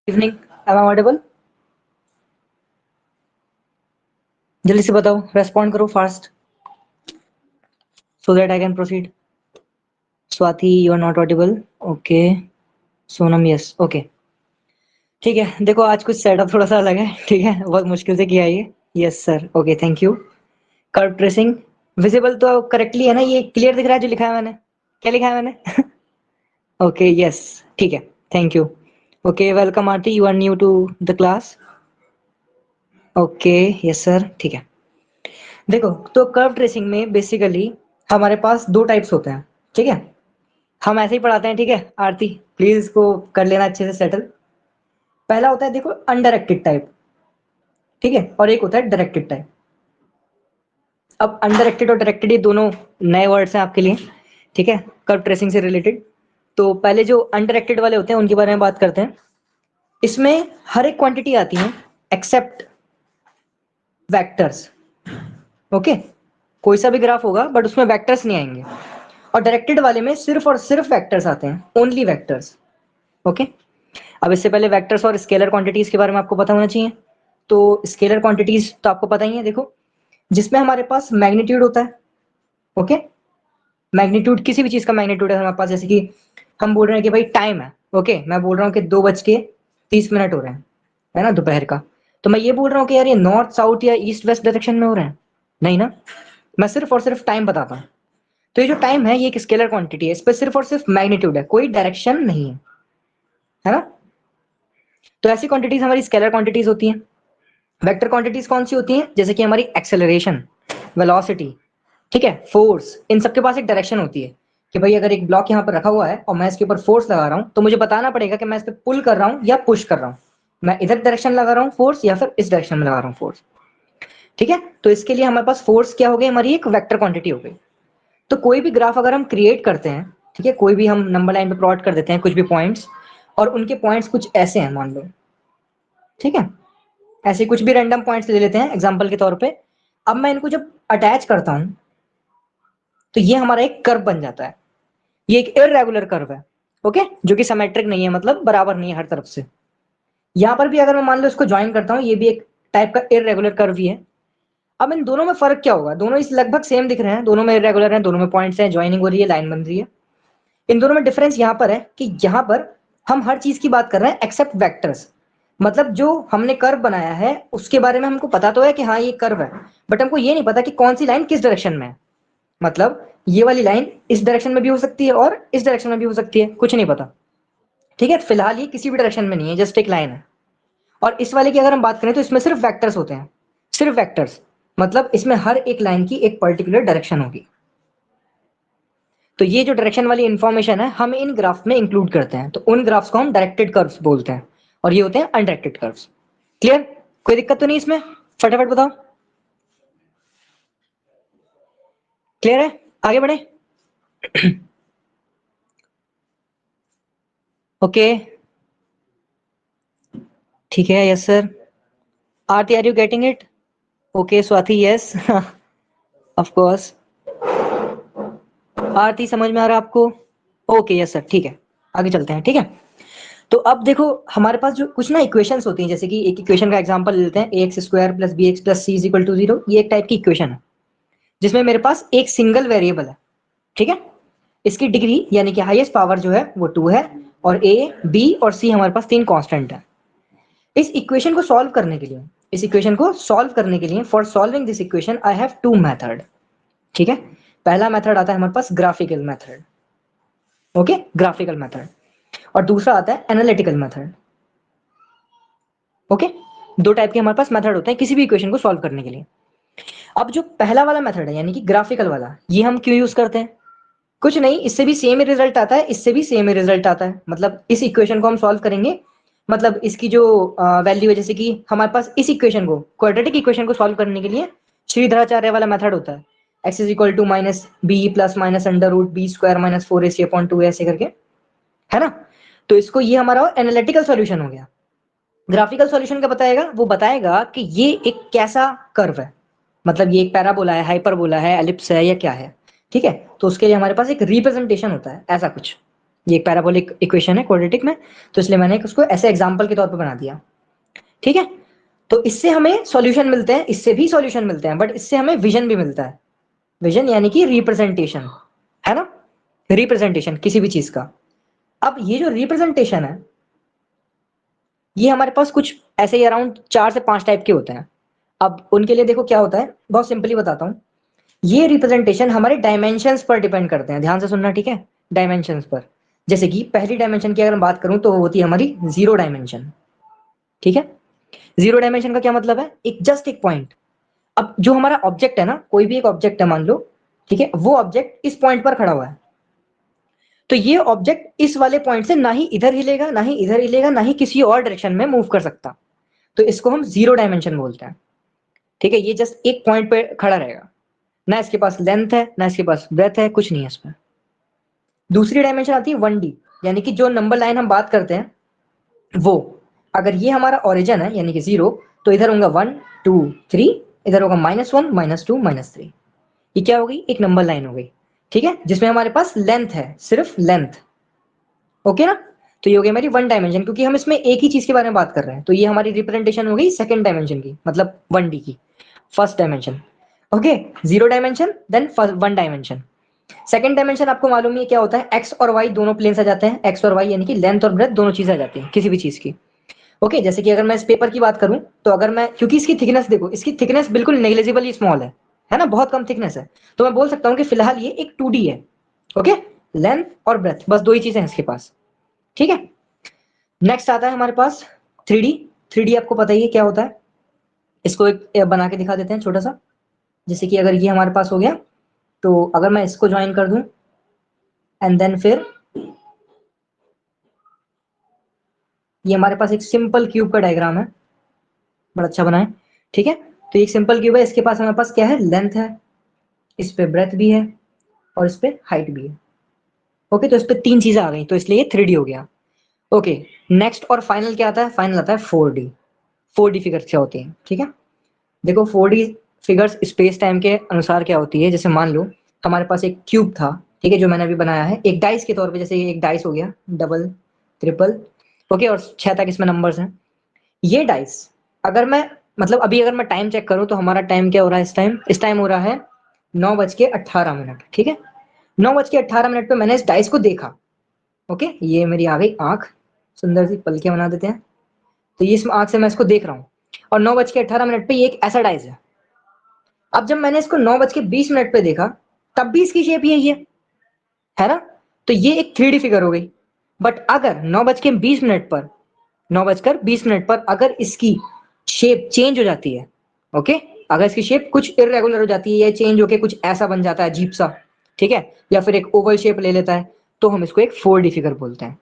Evening, M I audible? जल्दी से बताओ, रेस्पॉन्ड करो fast so that I can proceed. Swati, you are not audible. Okay. Sonam, yes. Okay, ठीक है। देखो, आज कुछ सेटअप थोड़ा सा अलग है, ठीक है। बहुत मुश्किल से किया है ये। Yes sir, okay, thank you. Curve tracing visible तो करेक्टली है ना? ये क्लियर दिख रहा है जो लिखा है मैंने? क्या लिखा है मैंने? ओके, यस, ठीक है, thank you. Okay, welcome Aarti, you are new to the class. Okay, yes sir, ठीक है। देखो, तो कर्व ट्रेसिंग में बेसिकली हमारे पास दो टाइप्स होते हैं, ठीक है। हम ऐसे ही पढ़ाते हैं, ठीक है। आरती, प्लीज इसको कर लेना अच्छे से सेटल। पहला होता है, देखो, अनडायरेक्टेड टाइप, ठीक है, और एक होता है डायरेक्टेड टाइप। अब अनडायरेक्टेड और डायरेक्टेड ये दोनों नए वर्ड्स हैं आपके लिए, ठीक है, कर्व ट्रेसिंग से रिलेटेड। तो पहले जो अनडायरेक्टेड वाले होते हैं उनके बारे में बात करते हैं। इसमें हर एक क्वांटिटी आती है एक्सेप्ट वेक्टर्स। ओके, कोई सा भी ग्राफ होगा बट उसमें वेक्टर्स नहीं आएंगे। और डायरेक्टेड वाले में सिर्फ और सिर्फ वेक्टर्स आते हैं, ओनली वेक्टर्स। ओके, अब इससे पहले वेक्टर्स और स्केलर क्वांटिटीज के बारे में आपको पता होना चाहिए। तो स्केलर क्वांटिटीज तो आपको पता ही है, देखो, जिसमें हमारे पास मैग्नीट्यूड होता है। ओके, मैग्नीट्यूड किसी भी चीज का मैग्नीट्यूड है हमारे पास, जैसे कि हम बोल रहे हैं कि भाई टाइम है। ओके, मैं बोल रहा हूँ कि 2:30 हो रहे हैं, है ना, दोपहर का। तो मैं ये बोल रहा हूँ कि यार ये नॉर्थ साउथ या ईस्ट वेस्ट डायरेक्शन में हो रहे हैं, नहीं ना। मैं सिर्फ और सिर्फ टाइम बताता हूँ। तो ये जो टाइम है ये एक स्केलर क्वांटिटी है, इस पर सिर्फ और सिर्फ मैग्नीट्यूड है, कोई डायरेक्शन नहीं है ना। तो ऐसी क्वांटिटीज हमारी स्केलर क्वांटिटीज होती हैं। वेक्टर क्वांटिटीज कौन सी होती हैं? जैसे कि हमारी एक्सेलरेशन, वेलोसिटी, ठीक है, फोर्स, इन सबके पास एक डायरेक्शन होती है कि भाई अगर एक ब्लॉक यहाँ पर रखा हुआ है और मैं इसके ऊपर फोर्स लगा रहा हूँ तो मुझे बताना पड़ेगा कि मैं इस पर पुल कर रहा हूँ या पुश कर रहा हूँ, मैं इधर डायरेक्शन लगा रहा हूँ फोर्स या फिर इस डायरेक्शन में लगा रहा हूँ फोर्स, ठीक है। तो इसके लिए हमारे पास फोर्स क्या हो गई? हमारी एक वेक्टर क्वांटिटी हो गई। तो कोई भी ग्राफ अगर हम क्रिएट करते हैं, ठीक है, कोई भी हम नंबर लाइन पे प्लॉट कर देते हैं कुछ भी पॉइंट्स, और उनके पॉइंट्स कुछ ऐसे हैं मान लो, ठीक है, ऐसे कुछ भी रैंडम पॉइंट्स ले लेते हैं एग्जांपल के तौर पे। अब मैं इनको जब अटैच करता हूं तो ये हमारा एक कर्व बन जाता है। ये एक इररेगुलर कर्व है, ओके, जो कि सिमेट्रिक नहीं है, मतलब बराबर नहीं है हर तरफ से। यहां पर भी अगर मैं मान लो इसको ज्वाइन करता हूं, ये भी एक टाइप का इररेगुलर कर्व ही है। अब इन दोनों में फर्क क्या होगा? दोनों इस लगभग सेम दिख रहे हैं, दोनों में इररेगुलर हैं, दोनों में पॉइंट्स हैं, ज्वाइनिंग हो रही है, लाइन बन रही है। इन दोनों में डिफरेंस यहां पर है कि यहां पर हम हर चीज की बात कर रहे हैं एक्सेप्ट वेक्टर्स। मतलब जो हमने कर्व बनाया है उसके बारे में हमको पता तो है कि हाँ ये कर्व है, बट हमको ये नहीं पता कि कौन सी लाइन किस डायरेक्शन में है। मतलब ये वाली लाइन इस डायरेक्शन में भी हो सकती है और इस डायरेक्शन में भी हो सकती है, कुछ नहीं पता, ठीक है। फिलहाल ये किसी भी डायरेक्शन में नहीं है, जस्ट एक लाइन है। और इस वाले की अगर हम बात करें तो इसमें सिर्फ वेक्टर्स होते हैं, सिर्फ वेक्टर्स। मतलब इसमें हर एक लाइन की एक पर्टिकुलर डायरेक्शन होगी। तो ये जो डायरेक्शन वाली इंफॉर्मेशन है हम इन ग्राफ में इंक्लूड करते हैं, तो उन ग्राफ्स को हम डायरेक्टेड कर्व्स बोलते हैं, और ये होते हैं अनडायरेक्टेड कर्व्स। क्लियर? कोई दिक्कत तो नहीं इसमें? फटाफट बताओ। क्लियर है? आगे बढ़े। ओके, ठीक है, yes sir. Aarti, are you getting it? Okay, Swati, yes, of course. Aarti, समझ में आ रहा है आपको? ओके, यस सर, ठीक है, आगे चलते हैं, ठीक है। तो अब देखो, हमारे पास जो कुछ ना इक्वेशंस होती हैं, जैसे कि एक इक्वेशन का एग्जांपल ले लेते हैं, ax² + bx + c = 0। ये एक टाइप की इक्वेशन है जिसमें मेरे पास एक सिंगल वेरिएबल है, ठीक है। इसकी डिग्री यानी कि हाईएस्ट पावर जो है वो 2 है, और a, b और c हमारे पास 3 कांस्टेंट है। इस इक्वेशन को सॉल्व करने के लिए, इस इक्वेशन को सॉल्व करने के लिए, for solving this equation I have 2 method, ठीक है। पहला मेथड आता है हमारे पास graphical method, okay, graphical method. और दूसरा आता है एनालिटिकल मेथड, ओके। दो टाइप के हमारे पास मेथड होते हैं किसी भी इक्वेशन को सॉल्व करने के लिए। अब जो पहला वाला मेथड है यानी कि ग्राफिकल वाला, ये हम क्यों यूज करते हैं? कुछ नहीं, इससे भी सेम ही रिजल्ट आता है, इससे भी सेम ही रिजल्ट आता है। मतलब इस इक्वेशन को हम सॉल्व करेंगे, मतलब इसकी जो वैल्यू है, जैसे कि हमारे पास इस इक्वेशन को, क्वाड्रेटिक इक्वेशन को सॉल्व करने के लिए श्रीधराचार्य वाला मेथड होता है, x = -b + √b² - 4ac/2 ऐसे करके, है ना। तो इसको, ये हमारा एनालिटिकल सॉल्यूशन हो गया। ग्राफिकल सॉल्यूशन क्या बताएगा? वो बताएगा कि ये एक कैसा कर्व है, मतलब ये एक पैराबोला है, हाइपरबोला है, एलिप्स है, या क्या है, ठीक है। तो उसके लिए हमारे पास एक रिप्रेजेंटेशन होता है, ऐसा कुछ, ये एक पैराबोलिक इक्वेशन है क्वाड्रेटिक में, तो इसलिए मैंने उसको ऐसे एग्जाम्पल के तौर पर बना दिया। ठीक है, तो इससे हमें सॉल्यूशन मिलते हैं, इससे भी सॉल्यूशन मिलते हैं, बट इससे हमें विजन भी मिलता है। विजन यानी कि रिप्रेजेंटेशन, है ना, रिप्रेजेंटेशन किसी भी चीज का। अब ये जो रिप्रेजेंटेशन है, ये हमारे पास कुछ ऐसे ही अराउंड 4 से 5 टाइप के होते हैं। अब उनके लिए देखो क्या होता है, बहुत सिंपली बताता हूँ। ये रिप्रेजेंटेशन हमारे डायमेंशंस पर डिपेंड करते हैं, ध्यान से सुनना, ठीक है, डायमेंशंस पर। जैसे कि पहली डायमेंशन की अगर मैं बात करूं तो वो होती है हमारी जीरो डायमेंशन। ठीक है, जीरो डायमेंशन का क्या मतलब है, एक जस्ट एक पॉइंट। अब जो हमारा ऑब्जेक्ट है ना, कोई भी एक ऑब्जेक्ट है मान लो, ठीक है, वो ऑब्जेक्ट इस पॉइंट पर खड़ा हुआ है, तो ये ऑब्जेक्ट इस वाले पॉइंट से ना ही इधर हिलेगा, ना ही इधर हिलेगा, ना ही किसी और डायरेक्शन में मूव कर सकता। तो इसको हम जीरो डायमेंशन बोलते हैं। ठीक है, ये जस्ट एक पॉइंट पे खड़ा रहेगा, ना इसके पास लेंथ है, ना इसके पास ब्रेथ है, कुछ नहीं है इसमें। दूसरी डायमेंशन आती है 1D, यानी कि जो नंबर लाइन हम बात करते हैं वो, अगर ये हमारा ओरिजिन है यानी कि जीरो, तो इधर होगा 1 2 3, इधर होगा -1 -2 -3। ये क्या हो गई, एक नंबर लाइन हो गई। ठीक है, जिसमें हमारे पास लेंथ है, सिर्फ लेंथ। ओके ना, तो ये हो गई हमारी 1 डायमेंशन, क्योंकि हम इसमें एक ही चीज के बारे में बात कर रहे हैं, तो ये हमारी रिप्रेजेंटेशन हो गई सेकंड डायमेंशन की, मतलब 1D की, first dimension. Okay, zero dimension then 1 dimension. Second dimension आपको मालूम ही है क्या होता है, एक्स और वाई दोनों प्लेन्स आ जाते हैं, एक्स और वाई यानी कि लेंथ और ब्रेथ दोनों चीजें आ जाती हैं किसी भी चीज की। ओके, जैसे कि अगर मैं इस पेपर की बात करूं, तो अगर मैं, क्योंकि इसकी थिकनेस देखो, इसकी थिकनेस बिल्कुल नेग्लिजिबली स्मॉल है ना, बहुत कम थिकनेस है, तो मैं बोल सकता हूं कि फिलहाल ये एक 2D है। ओके, लेंथ और ब्रेथ बस दो ही चीजें हैं इसके पास। ठीक है, नेक्स्ट आता है हमारे पास 3D। 3D आपको पता ही है क्या होता है, इसको एक बना के दिखा देते हैं छोटा सा। जैसे कि अगर ये हमारे पास हो गया, तो अगर मैं इसको ज्वाइन कर दूं एंड देन फिर ये हमारे पास एक सिंपल क्यूब का डायग्राम है, बड़ा अच्छा बना है। ठीक है, तो एक सिंपल क्यूब है, इसके पास हमारे पास क्या है, लेंथ है, इस पे ब्रेथ भी है, और इस पे हाइट भी है। ओके, तो इस पे तीन चीजें आ गई, तो इसलिए ये 3D हो गया। ओके, नेक्स्ट और फाइनल क्या आता है, फाइनल आता है 4D। 4D फिगर्स क्या होती हैं, ठीक है, देखो 4D फिगर्स स्पेस टाइम के अनुसार क्या होती है। जैसे मान लो हमारे पास एक क्यूब था, ठीक है, जो मैंने अभी बनाया है एक डाइस के तौर पे, जैसे ये एक डाइस हो गया, डबल, ट्रिपल, ओके, और 6 तक इसमें नंबर्स हैं। ये डाइस, अगर मैं, मतलब अभी अगर मैं टाइम चेक करूं तो हमारा टाइम क्या हो रहा है, इस टाइम हो रहा है 9:18। ठीक है, 9:18 पे मैंने इस डाइस को देखा। ओके, ये मेरी आ गई आंख, सुंदर सी पलके बना देते हैं, तो ये इस आंख से मैं इसको देख रहा हूँ, और 9:18 पे ये एक ऐसा डाइस है। अब जब मैंने इसको 9:20 पे देखा, तब भी इसकी शेप यही है ना, तो ये एक 3D फिगर हो गई। बट अगर 9:20 पर, 9:20 पर अगर इसकी शेप चेंज हो जाती है, ओके, अगर इसकी शेप कुछ इरेगुलर हो जाती है या चेंज होके कुछ ऐसा बन जाता है अजीब सा, ठीक है, या फिर एक ओवल शेप ले लेता है, तो हम इसको एक 4D फिगर बोलते हैं।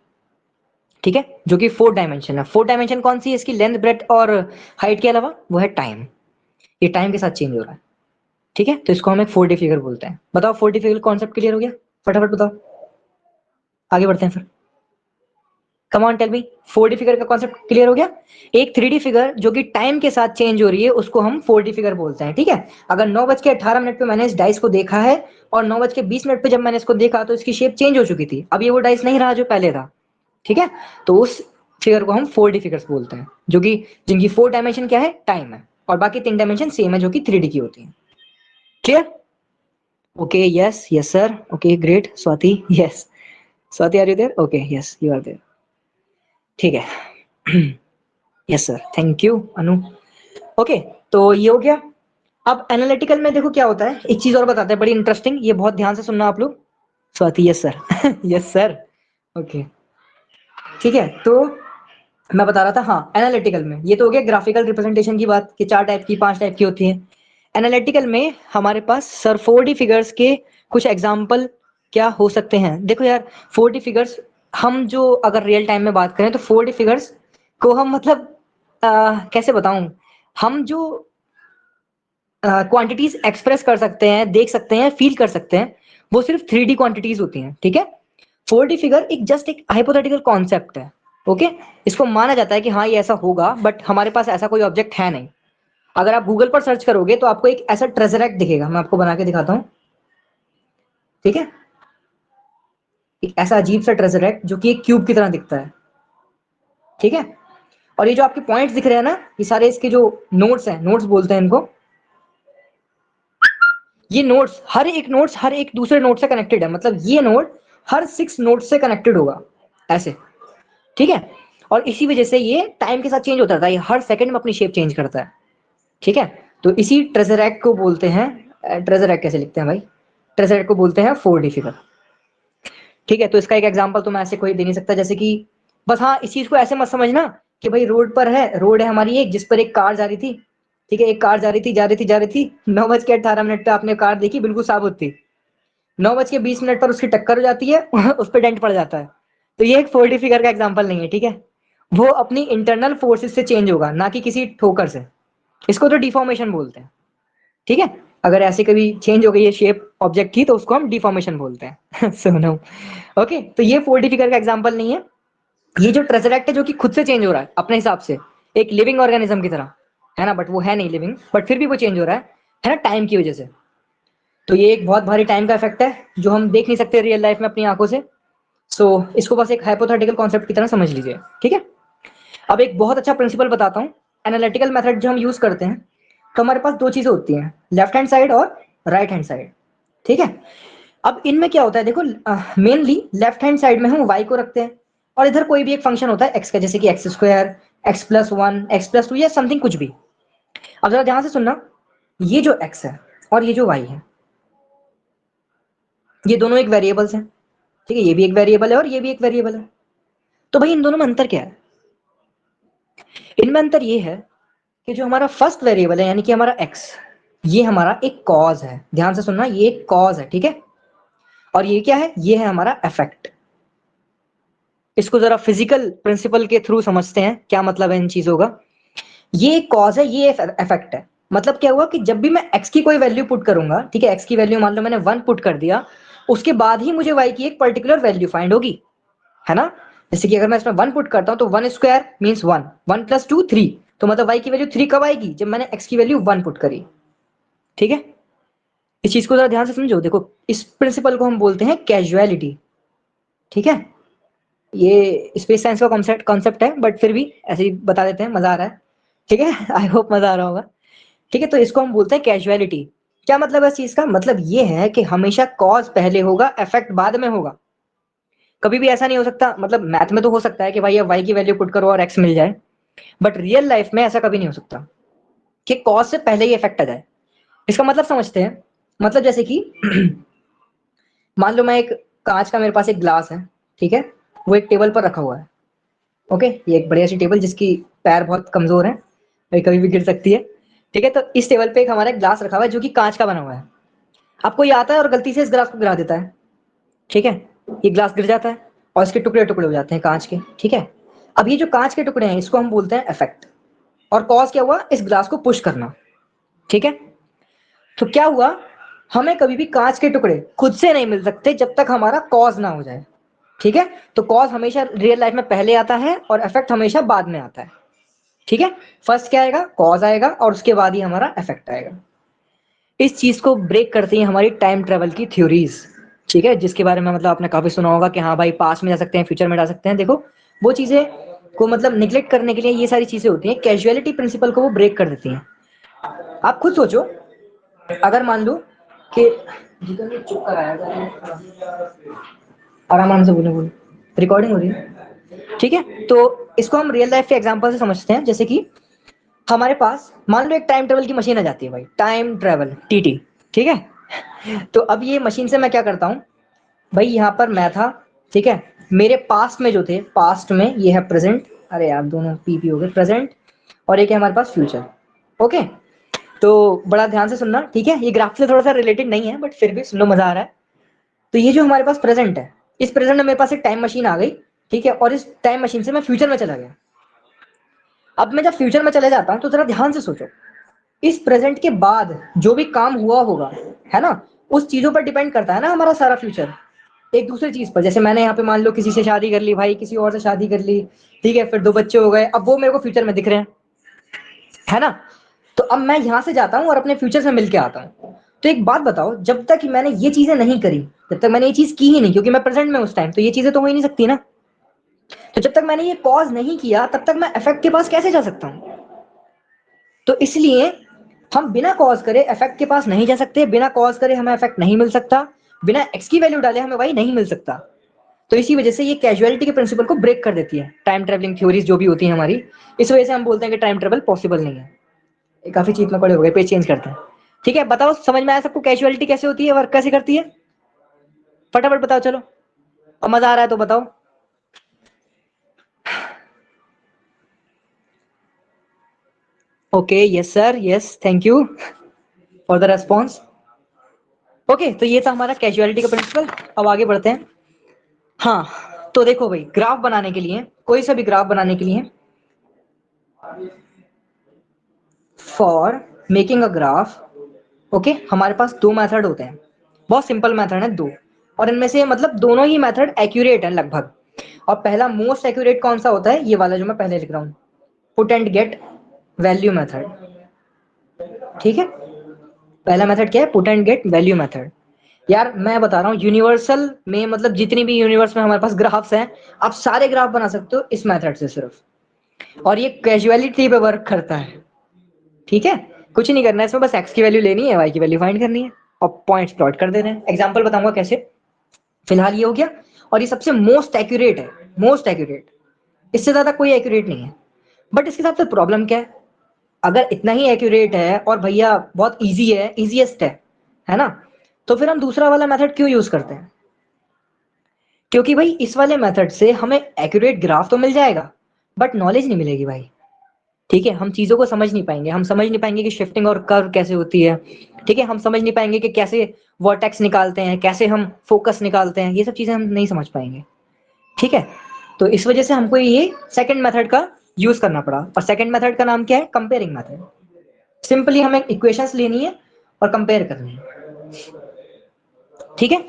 ठीक है, जो कि 4 डायमेंशन है। 4 डायमेंशन कौन सी है, इसकी लेंथ ब्रेथ और हाइट के अलावा, वो है टाइम। ये टाइम के साथ चेंज हो रहा है। ठीक है, तो इसको हम एक 4D फिगर बोलते हैं। बताओ 4D फिगर कॉन्सेप्ट क्लियर हो गया, फटाफट बताओ, आगे बढ़ते हैं फिर। Come on tell me, 4D figure का कॉन्सेप्ट क्लियर हो गया। एक 3D फिगर जो कि टाइम के साथ चेंज हो रही है, उसको हम 4D फिगर बोलते हैं। ठीक है, अगर 9:18 पे मैंने इस डाइस को देखा है, और 9:20 पे जब मैंने इसको देखा तो इसकी शेप चेंज हो चुकी थी, अब ये वो डाइस नहीं रहा जो पहले था। ठीक है, तो उस फिगर को हम 4D फिगर्स बोलते हैं, जो कि जिनकी 4 डायमेंशन क्या है, टाइम है, और बाकी 3 डायमेंशन सेम है जो कि 3D की होती है। Clear? Okay, yes yes sir, okay great, Swati, yes, Swati are you there, okay yes you are there, ठीक है। Yes sir, thank you Anu. Okay, तो ये हो गया। अब एनालिटिकल में देखो क्या होता है, एक चीज और बताते हैं बड़ी इंटरेस्टिंग, ये बहुत ध्यान से सुनना आप लोग। Swati, yes sir, yes sir, okay, ठीक है, तो मैं बता रहा था, हाँ, एनालिटिकल में ये तो हो गया ग्राफिकल रिप्रेजेंटेशन की बात, कि 4 टाइप की, 5 टाइप की होती है। एनालिटिकल में हमारे पास सर 4D फिगर्स के कुछ एग्जाम्पल क्या हो सकते हैं। देखो यार, 4D फिगर्स, हम जो अगर रियल टाइम में बात करें तो 4D फिगर्स को हम, मतलब कैसे बताऊं, हम जो क्वांटिटीज एक्सप्रेस कर सकते हैं, देख सकते हैं, फील कर सकते हैं, वो सिर्फ 3D क्वांटिटीज होती हैं। ठीक है, 4D फिगर एक जस्ट एक हाइपोथेटिकल कॉन्सेप्ट है। ओके, इसको माना जाता है कि हाँ ये ऐसा होगा, बट हमारे पास ऐसा कोई ऑब्जेक्ट है नहीं। अगर आप गूगल पर सर्च करोगे तो आपको एक ऐसा ट्रेजर एक्ट दिखेगा, मैं आपको बना के दिखाता हूँ। ठीक है, एक ऐसा अजीब सा ट्रेजरैक्ट जो कि एक क्यूब की तरह दिखता है, ठीक है। और ये जो आपके पॉइंट्स दिख रहे हैं ना, ये सारे इसके जो नोड्स हैं, नोड्स बोलते हैं इनको, ये नोड्स हर एक दूसरे नोड से कनेक्टेड है, मतलब ये नोड हर 6 नोड से कनेक्टेड होगा ऐसे, ठीक है। और इसी वजह से ये टाइम के साथ चेंज होता रहता है, ये हर सेकंड में अपनी शेप चेंज करता है, ठीक है। तो इसी ट्रेजरैक्ट को बोलते हैं, ट्रेजरैक्ट कैसे लिखते हैं भाई, ट्रेजरैक्ट को बोलते हैं 4D फिगर, ठीक है। तो इसका एक एग्जांपल तो मैं ऐसे कोई दे नहीं सकता, जैसे कि बस हाँ, इस चीज को ऐसे मत समझना कि भाई रोड है हमारी एक, जिस पर एक कार जा रही थी, ठीक है। एक कार जा रही थी 9:18 पे आपने कार देखी, बिल्कुल साबुत थी। 9:20 पर उसकी टक्कर हो जाती है उस पर डेंट पड़ जाता है। तो ये एक 4D फिगर का एग्जाम्पल नहीं है, ठीक है। वो अपनी इंटरनल फोर्सेस से चेंज होगा, ना कि किसी ठोकर से। इसको तो डिफॉर्मेशन बोलते हैं, ठीक है। अगर ऐसे कभी चेंज हो गई ये शेप ऑब्जेक्ट की, तो उसको हम डिफॉर्मेशन बोलते हैं सुनो, ओके। तो ये 4D फिगर का एग्जाम्पल नहीं है। ये जो ट्रेजरैक्ट है जो कि खुद से चेंज हो रहा है अपने हिसाब से, एक लिविंग ऑर्गेनिज्म की तरह, है ना, बट वो है नहीं लिविंग, बट फिर भी वो चेंज हो रहा है ना, टाइम की वजह से। तो ये एक बहुत भारी टाइम का इफेक्ट है जो हम देख नहीं सकते रियल लाइफ में अपनी आंखों से। सो इसको बस एक हाइपोथेटिकल कॉन्सेप्ट की तरह समझ लीजिए, ठीक है। अब एक बहुत अच्छा प्रिंसिपल बताता हूँ। एनालिटिकल मेथड जो हम यूज करते हैं, तो हमारे पास दो चीजें होती हैं, लेफ्ट हैंड साइड और राइट हैंड साइड, ठीक है। अब इनमें क्या होता है देखो, मेनली लेफ्ट हैंड साइड में हम y को रखते हैं, और इधर कोई भी एक फंक्शन होता है x का, जैसे कि x², x+1, x+2 या समथिंग कुछ भी। अब जरा ध्यान से सुनना, ये जो x है और ये जो y है, ये दोनों एक वेरिएबल्स हैं, ठीक है। ये भी एक वेरिएबल है और ये भी एक वेरिएबल है। तो भाई इन दोनों में अंतर क्या है? इनमें अंतर ये है कि जो हमारा फर्स्ट वेरिएबल है यानी कि हमारा x, ये हमारा एक कॉज है, ध्यान से सुनना, ये एक कॉज है, ठीक है। और ये क्या है? ये है हमारा इफेक्ट। इसको जरा फिजिकल प्रिंसिपल के थ्रू समझते हैं, क्या मतलब है इन चीजों का। ये एक कॉज है, ये इफेक्ट है। मतलब क्या हुआ कि जब भी मैं x की कोई वैल्यू पुट करूंगा, ठीक है, x की वैल्यू मान लो मैंने 1 पुट कर दिया, उसके बाद ही मुझे y की एक पर्टिकुलर वैल्यू फाइंड होगी, है ना। जैसे कि अगर मैं इसमें 1 पुट करता हूं तो 1² मीन्स 1, 1+2 3, तो मतलब y की वैल्यू 3 कब आएगी? जब मैंने x की वैल्यू 1 पुट करी, ठीक है। इस चीज को जरा ध्यान से समझो, देखो इस प्रिंसिपल को हम बोलते हैं कैजुअलिटी, ठीक है। ये स्पेस साइंस का कॉन्सेप्ट है, बट फिर भी ऐसे ही बता देते हैं, मजा आ रहा है, ठीक है आई होप मजा आ रहा होगा, ठीक है। तो इसको हम बोलते हैं कैजुअलिटी। क्या मतलब है इस चीज का? मतलब ये है कि हमेशा कॉज पहले होगा, इफेक्ट बाद में होगा। कभी भी ऐसा नहीं हो सकता, मतलब मैथ में तो हो सकता है कि भाई अब y की वैल्यू पुट करो और x मिल जाए, बट रियल लाइफ में ऐसा कभी नहीं हो सकता कि कॉज से पहले ही इफेक्ट आ जाए। इसका मतलब समझते हैं। मतलब जैसे कि मान लो मैं एक कांच का, मेरे पास एक ग्लास है, ठीक है, वो एक टेबल पर रखा हुआ है, ओके। ये एक बढ़िया सी टेबल जिसकी पैर बहुत कमजोर है, भाई कभी भी गिर सकती है, ठीक है। तो इस टेबल पे एक हमारा ग्लास रखा हुआ है जो कि कांच का बना हुआ है। अब कोई आता है और गलती से इस ग्लास को गिरा देता है, ठीक है। ये ग्लास गिर जाता है और इसके टुकड़े टुकड़े हो जाते हैं कांच के, ठीक है। अब ये जो कांच के टुकड़े हैं इसको हम बोलते हैं इफेक्ट। और कॉज क्या हुआ? इस ग्लास को पुश करना, ठीक है। तो क्या हुआ, हमें कभी भी कांच के टुकड़े खुद से नहीं मिल सकते जब तक हमारा कॉज ना हो जाए, ठीक है। तो कॉज हमेशा रियल लाइफ में पहले आता है और इफेक्ट हमेशा बाद में आता है, ठीक है। फर्स्ट क्या आएगा? कॉज आएगा और उसके बाद ही हमारा इफेक्ट आएगा। इस चीज को ब्रेक करती है हमारी टाइम ट्रेवल की थ्योरीज, ठीक है, जिसके बारे में मतलब आपने काफी सुना होगा कि हाँ भाई पास्ट में जा सकते हैं, फ्यूचर में जा सकते हैं। देखो वो चीजें को मतलब निग्लेक्ट करने के लिए ये सारी चीजें होती हैं, कैजुअलिटी प्रिंसिपल को वो ब्रेक कर देती हैं। आप खुद सोचो, अगर मान लो कि चुप कर आया, आराम आराम से बोलो बोलो, रिकॉर्डिंग हो रही है, ठीक है। तो इसको हम रियल लाइफ के एग्जांपल से समझते हैं। जैसे कि हमारे पास मान लो एक टाइम ट्रेवल की मशीन आ जाती है भाई, टाइम ट्रेवल टीटी, ठीक है। तो अब ये मशीन से मैं क्या करता हूँ भाई, यहाँ पर मैं था, ठीक है, मेरे पास्ट में जो थे, पास्ट में ये है प्रेजेंट, अरे यार दोनों पीपी हो गए, प्रेजेंट, और एक है हमारे पास फ्यूचर, ओके। तो बड़ा ध्यान से सुनना, ठीक है, ये ग्राफ से थोड़ा सा रिलेटेड नहीं है बट फिर भी सुन लो, मजा आ रहा है। तो ये जो हमारे पास प्रेजेंट है, इस प्रेजेंट में मेरे पास एक टाइम मशीन आ गई, ठीक है, और इस टाइम मशीन से मैं फ्यूचर में चला गया। अब मैं जब फ्यूचर में चले जाता हूँ तो जरा ध्यान से सोचो, इस प्रेजेंट के बाद जो भी काम हुआ होगा, है ना, उस चीजों पर डिपेंड करता है ना हमारा सारा फ्यूचर, एक दूसरे चीज पर। जैसे मैंने यहाँ पे मान लो किसी से शादी कर ली भाई, किसी और से शादी कर ली, ठीक है, फिर 2 बच्चे हो गए, अब वो मेरे को फ्यूचर में दिख रहे हैं, है ना। तो अब मैं यहाँ से जाता हूँ और अपने फ्यूचर से मिल के आता हूँ। तो एक बात बताओ, जब तक मैंने ये चीजें नहीं करी, जब तक मैंने ये चीज की ही नहीं, क्योंकि मैं प्रेजेंट में उस टाइम, तो ये चीजें तो हो ही नहीं सकती ना। तो जब तक मैंने ये कॉज नहीं किया तब तक मैं इफेक्ट के पास कैसे जा सकता हूं? तो इसलिए हम बिना कॉज करे इफेक्ट के पास नहीं जा सकते, बिना कॉज करे हमें इफेक्ट नहीं मिल सकता, बिना एक्स की वैल्यू डाले हमें वाई नहीं मिल सकता। तो इसी वजह से ये कैजुअलिटी के प्रिंसिपल को ब्रेक कर देती है टाइम ट्रेवलिंग थ्योरीज जो भी होती है हमारी। इस वजह से हम बोलते हैं कि टाइम ट्रेवल पॉसिबल नहीं है। ये काफी चीज में पड़े हो गए, पेज चेंज करते हैं। ठीक है, बताओ समझ में आया सबको कैजुअलिटी कैसे होती है, वर्क कैसे करती है? फटाफट बताओ चलो, और मजा आ रहा है तो बताओ। Okay, yes sir, yes, thank you for the response. Okay, तो ये था हमारा कैजुअलिटी का प्रिंसिपल। अब आगे बढ़ते हैं। हाँ, तो देखो भाई, ग्राफ बनाने के लिए, कोई सा भी ग्राफ बनाने के लिए, for making a graph, okay, हमारे पास दो मेथड होते हैं। बहुत सिंपल मेथड है दो, और इनमें से मतलब दोनों ही मेथड एक्यूरेट है लगभग। और पहला मोस्ट एक्यूरेट कौन सा होता है? ये वाला जो मैं पहले लिख रहा हूँ, put and get value method. ठीक है, पहला मेथड क्या है? Put and get value method. यार मैं बता रहा हूँ, यूनिवर्सल में मतलब जितनी भी यूनिवर्स में हमारे पास ग्राफ्स हैं, आप सारे ग्राफ बना सकते हो इस मेथड से सिर्फ। और ये कैजुअलिटी पे वर्क करता है। ठीक है, कुछ नहीं करना है इसमें, बस एक्स की वैल्यू लेनी है, वाई की वैल्यू फाइंड करनी है, और पॉइंट्स प्लॉट कर देने हैं। एग्जांपल बताऊंगा कैसे। फिलहाल ये हो गया, और ये सबसे मोस्ट एक्यूरेट है, मोस्ट एक्यूरेट, इससे ज्यादा कोई एक्यूरेट नहीं है। बट इसके साथ प्रॉब्लम क्या है? अगर इतना ही एक्यूरेट है और भैया बहुत इजी है, इजीएस्ट है ना, तो फिर हम दूसरा वाला मेथड क्यों यूज करते हैं? क्योंकि भाई इस वाले मेथड से हमें एक्यूरेट ग्राफ तो मिल जाएगा, बट नॉलेज नहीं मिलेगी भाई। ठीक है, हम चीजों को समझ नहीं पाएंगे, हम समझ नहीं पाएंगे कि शिफ्टिंग और कर्व कैसे होती है। ठीक है, हम समझ नहीं पाएंगे कि कैसे वर्टेक्स निकालते हैं, कैसे हम फोकस निकालते हैं, ये सब चीजें हम नहीं समझ पाएंगे। ठीक है, तो इस वजह से हमको ये सेकंड मेथड का यूज करना पड़ा। और सेकंड मेथड का नाम क्या है? Comparing method. सिंपली हमें इक्वेशंस लेनी है और कंपेयर करनी है। ठीक है,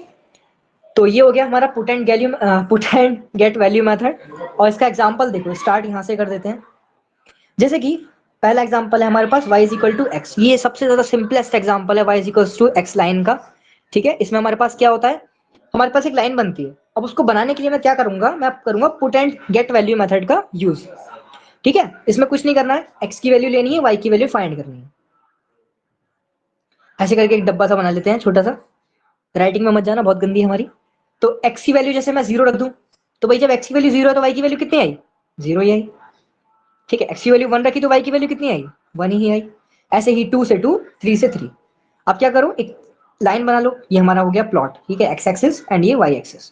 तो ये हो गया हमारा put and get value method. और इसका एग्जांपल देखो, स्टार्ट यहां से कर देते हैं। जैसे कि पहला एग्जांपल है हमारे पास y is equal to x, ये सबसे ज्यादा सिंपलेस्ट एग्जांपल है y is equal to x line का। ठीक है, इसमें हमारे पास क्या होता है? हमारे पास एक लाइन बनती है। अब उसको बनाने के लिए मैं क्या करूंगा? मैं करूंगा put and get value method का यूज। ठीक है, इसमें कुछ नहीं करना है, x की वैल्यू लेनी है, y की वैल्यू फाइंड करनी है। ऐसे करके एक डब्बा सा बना लेते हैं छोटा सा, राइटिंग में मत जाना, बहुत गंदी है हमारी। तो x की वैल्यू जैसे मैं 0 रख दूं, तो भाई जब x की वैल्यू 0 है तो y की वैल्यू कितनी आई? 0 ही आई। ठीक है, x की वैल्यू 1 रखी तो y की वैल्यू कितनी आई? 1 ही आई। ऐसे ही 2 से 2, 3 से 3। अब क्या करो, एक लाइन बना लो, ये हमारा हो गया प्लॉट। ठीक है, x एक्सिस एंड ये y एक्सिस।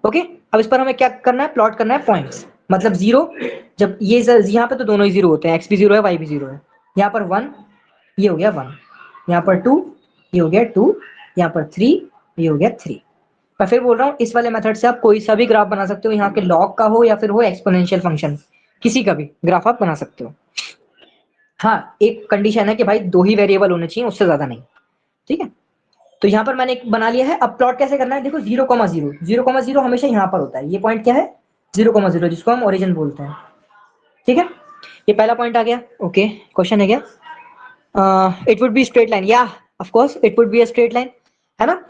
ओके, अब इस पर हमें क्या करना है? प्लॉट करना है पॉइंट्स। मतलब 0, जब ये यहाँ पे तो दोनों ही 0 होते हैं, x भी 0 है, y भी 0 है। यहाँ पर 1, ये हो गया 1। यहाँ पर 2, ये हो गया 2। यहाँ पर 3, ये हो गया 3। मैं फिर बोल रहा हूँ, इस वाले मेथड से आप कोई सा भी ग्राफ बना सकते हो, यहाँ के लॉग का हो या फिर हो एक्सपोनेंशियल फंक्शन, किसी का भी ग्राफ आप बना सकते हो। हाँ, एक कंडीशन है कि भाई दो ही वेरिएबल होने चाहिए, उससे ज्यादा नहीं। ठीक है, तो यहाँ पर मैंने एक बना लिया है। अब प्लॉट कैसे करना है? देखो, 0,0, 0,0 हमेशा यहाँ पर होता है। ये पॉइंट क्या है? 0,0, जिसको हम ओरिजिन बोलते हैं। ठीक है, ये पहला पॉइंट आ गया। ओके, क्वेश्चन है क्या? It would be straight line, या of course it would be a straight line, है ना।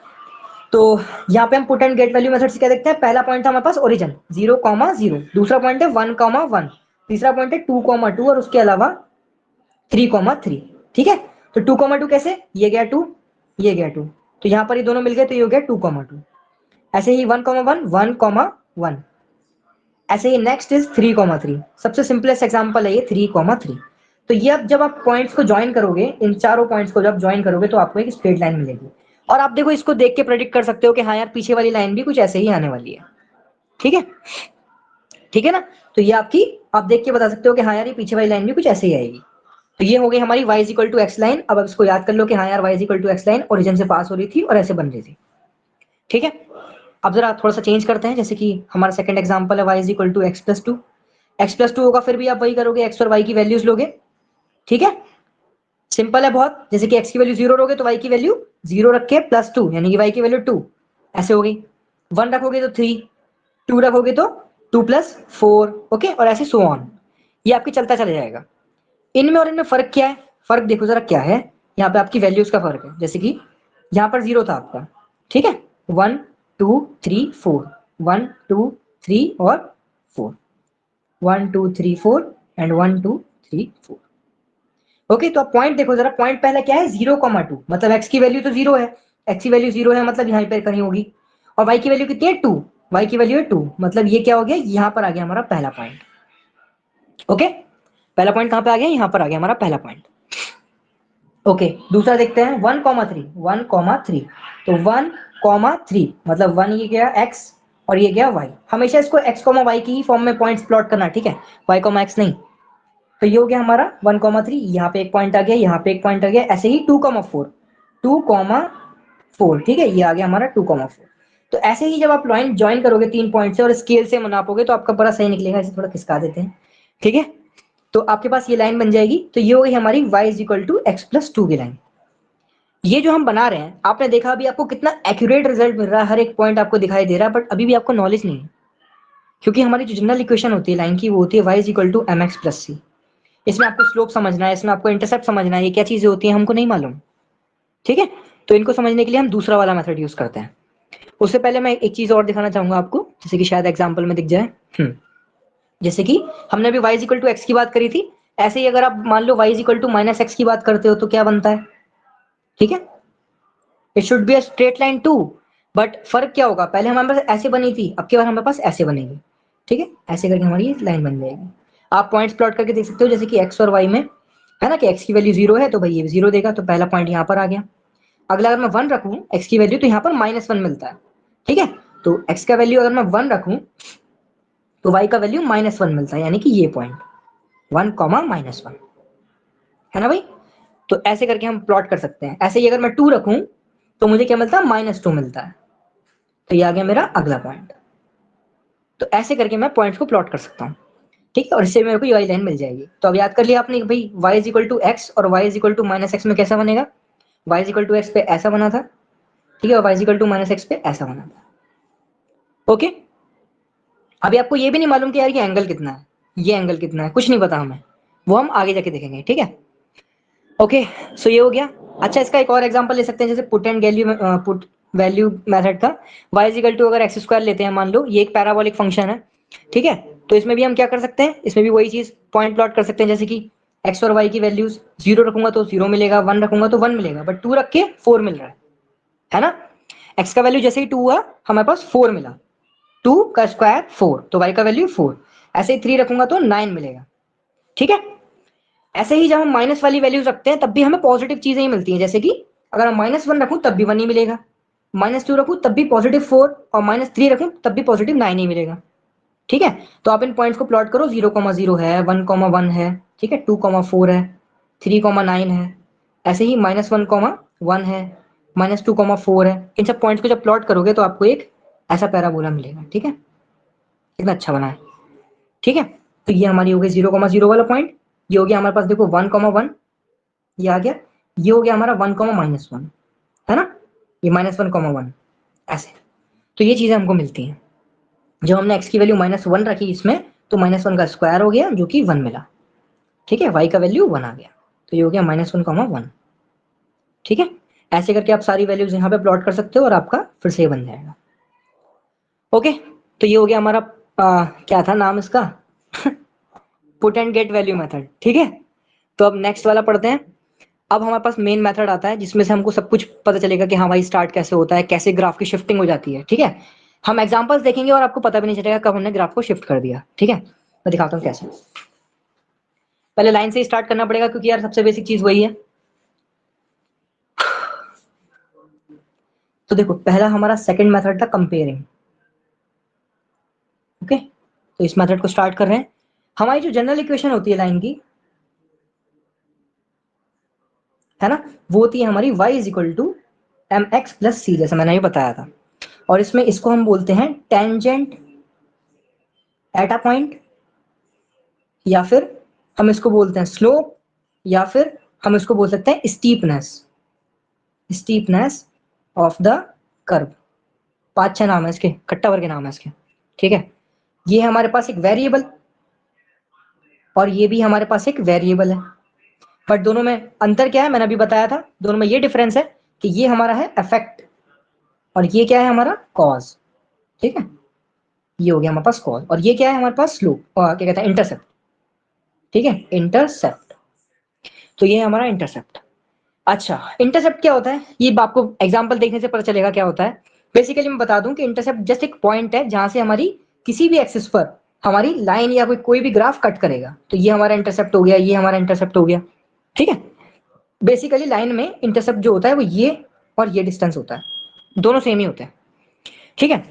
तो यहाँ पे हम put and get value method से क्या देखते हैं? पहला पॉइंट था हमारे पास ओरिजिन 0,0, दूसरा पॉइंट है 1,1, तीसरा पॉइंट है 2,2 और उसके अलावा 3,3। ठीक है, तो 2,2 कैसे? ये गया 2, ये गया 2, तो यहाँ पर ये दोनों मिल गए तो ये हो गया 2,2। ऐसे ही 1,1, 1,1। ऐसे ही नेक्स्ट इज 3,3। सबसे सिंपलेस्ट एग्जांपल है ये 3,3। तो ये अब जब आप पॉइंट्स को ज्वाइन करोगे, इन चारों पॉइंट्स को जब ज्वाइन करोगे तो आपको एक स्ट्रेट लाइन मिलेगी। और आप देखो, इसको देख के प्रेडिक्ट कर सकते हो कि हाँ यार, पीछे वाली लाइन भी कुछ ऐसे ही आने वाली है। ठीक है, ठीक है ना। तो ये आपकी, आप देख के बता सकते हो कि हाँ यार, ये पीछे वाली लाइन भी कुछ ऐसे ही आएगी। तो ये हो गई हमारी y is equal to x line. अब इसको याद कर लो कि हाँ यार, y is equal to x line origin से पास हो रही थी और ऐसे बन रही थी। ठीक है, अब जरा थोड़ा सा चेंज करते हैं। जैसे कि हमारा सेकंड एग्जांपल है y is equal to x plus two. X plus two होगा, फिर भी आप वही करोगे, एक्स और वाई की वैल्यूज लोगे। ठीक है, सिंपल है बहुत। जैसे कि एक्स की वैल्यू 0 रखोगे तो वाई की वैल्यू 0 रख के प्लस 2, यानी कि वाई की वैल्यू 2 ऐसे हो गई। 1 रखोगे तो 3, 2 रखोगे तो 2 प्लस 4। ओके, और ऐसे सो ऑन, ये आपकी चलता चला जाएगा। इनमें और इनमें फर्क क्या है? फर्क देखो जरा क्या है। यहाँ पे आपकी वैल्यूज का फर्क है। जैसे कि यहाँ पर 0 था आपका, ठीक है, 1 2 3 4, 1 2 3 और 4, 1 2 3 4 एंड 1 2 3 4। ओके, तो अब पॉइंट देखो जरा, पॉइंट पहला क्या है 0,2, मतलब x की वैल्यू तो 0 है, x की वैल्यू 0 है मतलब यहाँ पे कहीं होगी, और y की वैल्यू कितनी है 2, y की वैल्यू है 2, मतलब ये क्या हो गया, यहाँ पर आ गया हमारा पहला पॉइंट। ओके, पहला पॉइंट कहाँ पे आ गया, यहाँ पर आ गया हमारा पहला पॉइंट। ओके, दूसरा देखते हैं 1,3, 1,3, तो 1,3 मतलब 1 ये गया x और ये गया y, हमेशा इसको x, y की ही फॉर्म में पॉइंट्स प्लॉट करना, ठीक है, y, x नहीं। तो ये हो गया हमारा 1,3, यहाँ पे एक पॉइंट आ गया, यहाँ पे एक पॉइंट आ गया, ऐसे ही 2,4, 2,4, ठीक है, ये आ गया हमारा 2,4। तो ऐसे ही जब आप लाइन ज्वाइन करोगे 3 पॉइंट से और स्केल से नापोगे तो आपका बड़ा सही निकलेगा। इसे थोड़ा खिसका देते हैं, ठीक है, तो आपके पास ये लाइन बन जाएगी। तो ये हो गई हमारी y = x+2 की लाइन। ये जो हम बना रहे हैं, आपने देखा अभी आपको कितना एक्यूरेट रिजल्ट मिल रहा है, हर एक पॉइंट आपको दिखाई दे रहा है, बट अभी भी आपको नॉलेज नहीं है, क्योंकि हमारी जो जनरल इक्वेशन होती है लाइन की वो होती है y = mx+c। इसमें आपको स्लोप समझना है, इसमें आपको इंटरसेप्ट समझना है, ये क्या चीजें होती हैं हमको नहीं मालूम, ठीक है। तो इनको समझने के लिए हम दूसरा वाला मेथड यूज करते हैं। उससे पहले मैं एक चीज और दिखाना चाहूंगा आपको, जैसे कि शायद एग्जांपल में दिख जाए। जैसे कि हमने अभी y = x की बात करी थी, ऐसे ही अगर आप मान लो y = -x की बात करते हो तो क्या बनता है, ठीक है, it should be a straight line too, but फर्क क्या होगा, पहले हमारे पास ऐसे बनी थी, अब की बार हमारे पास ऐसे बनेगी, ठीक है, ऐसे करके हमारी ये लाइन बन जाएगी। आप पॉइंट्स प्लॉट करके देख सकते हो, जैसे कि x और y में है ना, कि x की वैल्यू 0 है तो भाई ये 0 देगा, तो पहला पॉइंट यहाँ पर आ गया। अगला अगर मैं 1 रखूं x की वैल्यू, तो यहाँ पर -1 मिलता है, ठीक है, तो x का वैल्यू अगर मैं 1 रखूं तो y का वैल्यू -1 मिलता है, यानी कि ये पॉइंट 1, -1 है ना भाई। तो ऐसे करके हम प्लॉट कर सकते हैं। ऐसे ही अगर मैं 2 रखूं तो मुझे क्या मिलता है, -2 मिलता है, तो ये आ गया मेरा अगला पॉइंट। तो ऐसे करके मैं पॉइंट्स को प्लॉट कर सकता हूँ, ठीक है, और इससे मेरे को ये वाली लाइन मिल जाएगी। तो अब याद कर लिया आपने भाई y = x और y = -x में कैसा बनेगा, y = x पे ऐसा बना था, ठीक है, और y = -x पे ऐसा बना था। ओके, अभी आपको ये भी नहीं मालूम कि यार ये एंगल कितना है, ये एंगल कितना है, कुछ नहीं पता हमें, वो हम आगे जाके देखेंगे, ठीक है। ओके, सो ये हो गया। अच्छा, इसका एक और एग्जांपल ले सकते हैं, जैसे पुट एंड वैल्यू मेथड का। y = अगर x² लेते हैं, मान लो ये एक पैराबोलिक फंक्शन है, ठीक है, तो इसमें भी हम क्या कर सकते हैं, इसमें भी वही चीज पॉइंट प्लॉट कर सकते हैं, जैसे कि x और y की वैल्यूज 0 रखूंगा तो 0 मिलेगा, 1 रखूंगा तो 1 मिलेगा, बट 2 रख के 4 मिल रहा है ना। x का वैल्यू जैसे ही 2 हुआ हमारे पास 4 मिला, 2 का स्क्वायर 4, तो y का वैल्यू 4, ऐसे ही 3 रखूंगा तो 9 मिलेगा, ठीक है। ऐसे ही जब हम माइनस वाली वैल्यूज रखते हैं तब भी हमें पॉजिटिव चीजें ही मिलती हैं, जैसे कि अगर हम -1 रखूं तब भी 1 ही मिलेगा, -2 रखूं तब भी +4, और -3 रखूं तब भी +9 ही मिलेगा, ठीक है। तो आप इन पॉइंट्स को प्लॉट करो, 0,0 है, 1,1 है, ठीक है, 2,4 है, 3,9 है, ऐसे ही -1,1 है, -2,4 है। इन सब पॉइंट्स को जब प्लॉट करोगे तो आपको एक ऐसा पैराबोला मिलेगा, ठीक है, कितना अच्छा बना है, ठीक है। तो ये हमारी हो गई 0,0 वाला पॉइंट, ये हो गया हमारे पास देखो 1,1, ये आ गया, ये हो गया हमारा 1, -1 है ना, ये -1,1 ऐसे। तो ये चीजें हमको मिलती हैं जब हमने x की वैल्यू -1 रखी इसमें, तो -1 का स्क्वायर हो गया जो कि 1 मिला, ठीक है, y का वैल्यू 1 आ गया, तो ये हो गया -1,1, ठीक है। ऐसे करके आप सारी वैल्यूज यहाँ पे प्लॉट कर सकते हो और आपका फिर से बन जाएगा। ओके, तो ये हो गया हमारा क्या था नाम इसका put and get value method, ठीक है। तो अब नेक्स्ट वाला पढ़ते हैं। अब हमारे पास मेन मेथड आता है जिसमें से हमको सब कुछ पता चलेगा कि हाँ भाई स्टार्ट कैसे होता है, कैसे ग्राफ की शिफ्टिंग हो जाती है, ठीक है। हम एग्जांपल्स देखेंगे और आपको पता भी नहीं चलेगा कब हमने ग्राफ को शिफ्ट कर दिया, ठीक है। मैं दिखाता हूँ कैसे। पहले लाइन से स्टार्ट करना पड़ेगा क्योंकि यार सबसे बेसिक चीज वही है। तो देखो, पहला हमारा सेकंड मेथड था कंपेयरिंग, ओके, तो इस मेथड को स्टार्ट कर रहे हैं। हमारी जो जनरल इक्वेशन होती है लाइन की, है ना, वो होती है हमारी y = mx+c, जैसे मैंने ये बताया था, और इसमें इसको हम बोलते हैं टेंजेंट एट अ पॉइंट, या फिर हम इसको बोलते हैं स्लोप, या फिर हम इसको बोल सकते हैं steepness, steepness of the curve. 5-6 नाम है इसके, कट्टा भर के नाम है इसके, ठीक है। ये हमारे पास एक वेरिएबल और ये भी हमारे पास एक वेरिएबल है, बट दोनों में अंतर क्या है मैंने अभी बताया था, दोनों में ये डिफरेंस है कि ये हमारा है इफेक्ट और ये क्या है हमारा कॉज, ठीक है, ये हो गया हमारे पास कॉज, और ये क्या है हमारे पास स्लोप और क्या कहते हैं इंटरसेप्ट, ठीक है, इंटरसेप्ट। तो ये है हमारा इंटरसेप्ट। अच्छा, इंटरसेप्ट क्या होता है, ये आपको एग्जांपल देखने से पता चलेगा क्या होता है। बेसिकली मैं बता दूं कि इंटरसेप्ट जस्ट एक पॉइंट है जहां से हमारी किसी भी एक्सिस पर हमारी लाइन या कोई भी ग्राफ कट करेगा। तो ये हमारा इंटरसेप्ट हो गया, ये हमारा इंटरसेप्ट हो गया, ठीक है। बेसिकली लाइन में इंटरसेप्ट जो होता है वो ये और ये डिस्टेंस होता है, दोनों सेम ही होते हैं, ठीक है।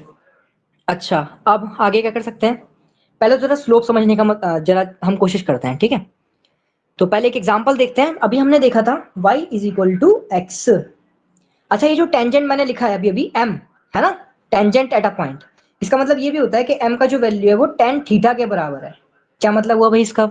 अच्छा, अब आगे क्या कर सकते हैं, पहले जरा स्लोप समझने का जरा हम कोशिश करते हैं, ठीक है। तो पहले एक एग्जांपल देखते हैं। अभी हमने देखा था y is equal to x. अच्छा, ये जो टेंजेंट मैंने लिखा है अभी अभी m, है ना, टेंजेंट एट अ पॉइंट, इसका मतलब ये भी होता है कि m का जो वैल्यू है वो tan थीटा के बराबर है। क्या मतलब हुआ भाई इसका,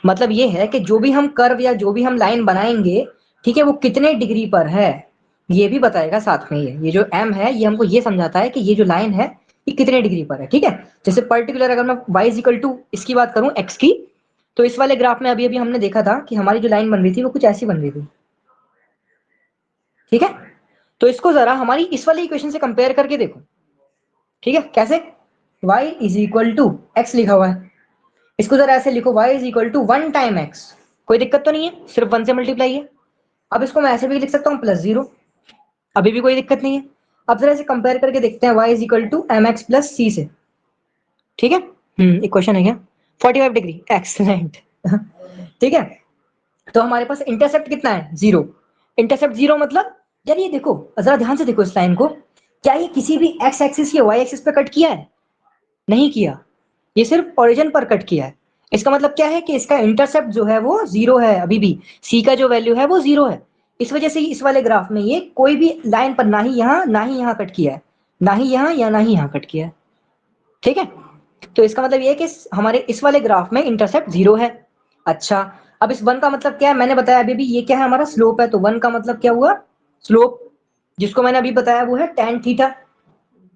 मतलब ये है कि जो भी हम कर्व या जो भी हम लाइन बनाएंगे, ठीक है, वो कितने डिग्री पर है ये भी बताएगा साथ में। ये जो m है ये हमको ये समझाता है कि ये जो लाइन है ये कितने डिग्री पर है, ठीक है। जैसे पर्टिकुलर अगर मैं y इज इक्वल टू इसकी बात करूं x की, तो इस वाले ग्राफ में अभी अभी हमने देखा था कि हमारी जो लाइन बन रही थी वो कुछ ऐसी बन रही थी, ठीक है। तो इसको जरा हमारी इस वाली इक्वेशन से कंपेयर करके देखो, ठीक है, कैसे, y is equal to x लिखा हुआ है, इसको जरा ऐसे लिखो y is equal to 1 time x, कोई दिक्कत तो नहीं है, सिर्फ 1 से मल्टीप्लाई है। अब इसको मैं ऐसे भी लिख सकता हूँ +0, अभी भी कोई दिक्कत नहीं है। अब जरा इसे कंपेयर करके देखते हैं y is equal to m x plus c से, ठीक है। इक्वेशन है क्या, 45 डिग्री, एक्सलेंट ठीक है। तो हमारे पास इंटरसेप्ट कितना है, 0। इंटरसेप्ट 0 मतलब, यार ये देखो जरा ध्यान से देखो इस लाइन को, क्या ये किसी भी एक्स एक्सिस या वाई एक्सिस पे कट किया है, नहीं किया, ये सिर्फ ओरिजिन पर कट किया है। इसका मतलब क्या है कि इसका इंटरसेप्ट जो है वो 0 है, अभी भी सी का जो वैल्यू है वो 0 है। इस वजह से ही इस वाले ग्राफ में ये कोई भी लाइन पर ना ही यहाँ कट किया है, ना ही यहाँ या ना ही यहाँ कट किया है, ठीक है। तो इसका मतलब ये है कि हमारे इस वाले ग्राफ में इंटरसेप्ट 0 है। अच्छा, अब इस 1 का मतलब क्या है, मैंने बताया अभी भी ये क्या है हमारा स्लोप है, तो 1 का मतलब क्या हुआ, स्लोप, जिसको मैंने अभी बताया वो है tan थीटा।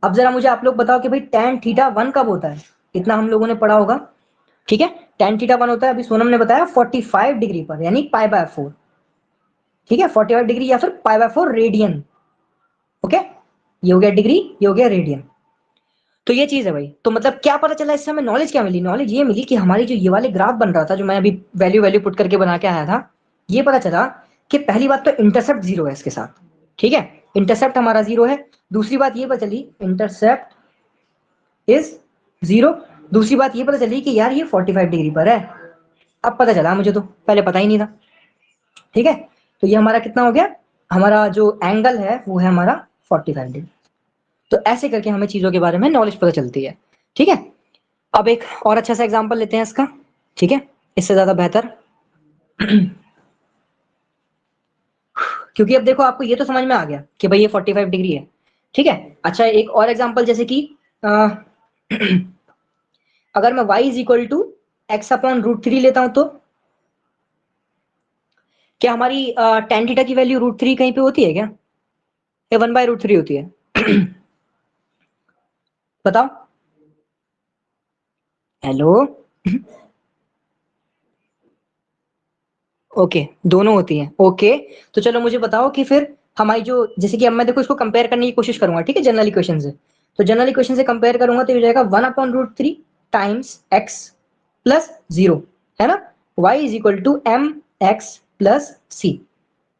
अब जरा मुझे आप लोग बताओ कि भाई tan थीटा 1 कब होता है, इतना हम लोगों ने पढ़ा होगा, ठीक है। tan थीटा 1 होता है, अभी सोनम ने बताया 45 डिग्री पर, यानी π/4, ठीक है, 45 डिग्री या फिर π/4 रेडियन, ओके। ये हो गया डिग्री, ये हो गया रेडियन। तो ये चीज है भाई। तो मतलब क्या पता चला इससे हमें, नॉलेज क्या मिली, नॉलेज ये मिली कि हमारी जो ये वाले ग्राफ बन रहा था जो मैं अभी वैल्यू वैल्यू पुट करके बना के आया था, ये पता चला कि पहली बात तो इंटरसेप्ट 0 है इसके साथ, ठीक है, इंटरसेप्ट हमारा 0 है। दूसरी बात ये पता चली इंटरसेप्ट इज 0। दूसरी बात ये पता चली कि यार ये 45 डिग्री पर है, अब पता चला मुझे, तो पहले पता ही नहीं था, ठीक है। तो ये हमारा कितना हो गया, हमारा जो एंगल है वो है हमारा 45 डिग्री। तो ऐसे करके हमें चीजों के बारे में नॉलेज पता चलती है, ठीक है। अब एक और अच्छा सा एग्जांपल लेते हैं इसका, ठीक है, इससे ज्यादा बेहतर क्योंकि अब देखो आपको ये तो समझ में आ गया कि भाई ये 45 डिग्री है, ठीक है। अच्छा, एक और एग्जांपल जैसे कि अगर मैं y is equal to x upon √3 लेता हूं, तो क्या हमारी tan थीटा की वैल्यू √3 कहीं पे होती है क्या, ये 1/√3 होती है बताओ, हेलो ओके, दोनों होती हैं, ओके। तो चलो मुझे बताओ कि फिर हमारी जो, जैसे कि अब मैं देखो इसको कंपेयर करने की कोशिश करूंगा, ठीक है, जनरल इक्वेशन से। तो जनरल इक्वेशन से कंपेयर करूंगा तो ये हो जाएगा 1/√3 टाइम्स एक्स प्लस 0, है ना, y is equal to m x plus c,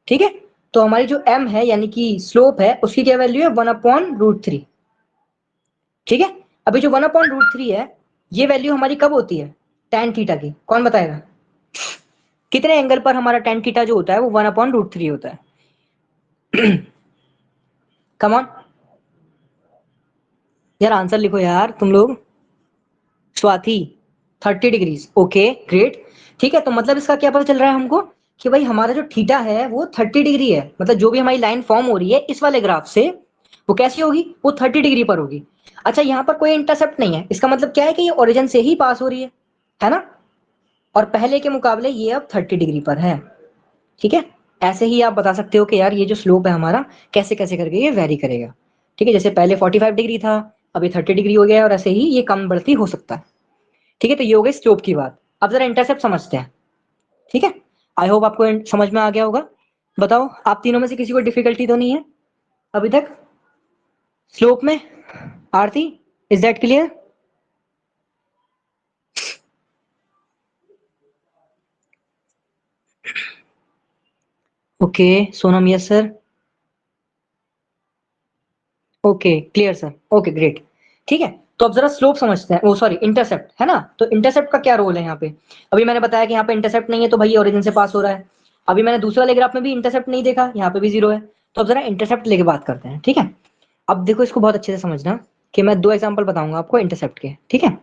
ठीक है। तो हमारी जो m है यानी कि स्लोप है उसकी क्या वैल्यू है, 1/√3, ठीक है। अभी जो 1/√3 है ये वैल्यू हमारी कब होती है, tan थीटा की, कौन बताएगा, कितने एंगल पर हमारा tan थीटा जो होता है वो 1/√3 होता है कम ऑन यार, आंसर लिखो यार तुम लोग। स्वाति 30 डिग्रीज, ओके ग्रेट, ठीक है। तो मतलब इसका क्या पता चल रहा है हमको कि भाई हमारा जो थीटा है वो 30 डिग्री है, मतलब जो भी हमारी लाइन फॉर्म हो रही है इस वाले ग्राफ से वो कैसी होगी, वो 30 डिग्री पर होगी। अच्छा, यहाँ पर कोई इंटरसेप्ट नहीं है, इसका मतलब क्या है कि ये ओरिजिन से ही पास हो रही है ना, और पहले के मुकाबले ये अब 30 डिग्री पर है, ठीक है। ऐसे ही आप बता सकते हो कि यार ये जो स्लोप है हमारा कैसे कैसे करके ये वेरी करेगा, ठीक है। जैसे पहले 45 डिग्री था, अभी 30 डिग्री हो गया है, और ऐसे ही ये कम बढ़ती हो सकता है, ठीक है। तो ये हो गई स्लोप की बात। अब जरा इंटरसेप्ट समझते हैं, ठीक है। आई होप आपको समझ में आ गया होगा। बताओ आप तीनों में से किसी को डिफिकल्टी तो नहीं है अभी तक, स्लोप में Aarti, is that clear? Okay Sonam, yes sir. Okay clear sir, okay great. ठीक है, तो अब जरा स्लोप समझते हैं, ओ सॉरी इंटरसेप्ट, है ना? तो इंटरसेप्ट का क्या रोल है यहाँ पे? अभी मैंने बताया कि यहाँ पे इंटरसेप्ट नहीं है तो भाई ओरिजिन से पास हो रहा है। अभी मैंने दूसरे वाले ग्राफ में भी इंटरसेप्ट नहीं देखा, यहाँ पे भी जीरो है। तो अब जरा इंटरसेप्ट लेके बात करते हैं, ठीक है? अब देखो इसको बहुत अच्छे से समझना कि मैं दो एग्जाम्पल बताऊंगा आपको इंटरसेप्ट के, ठीक है?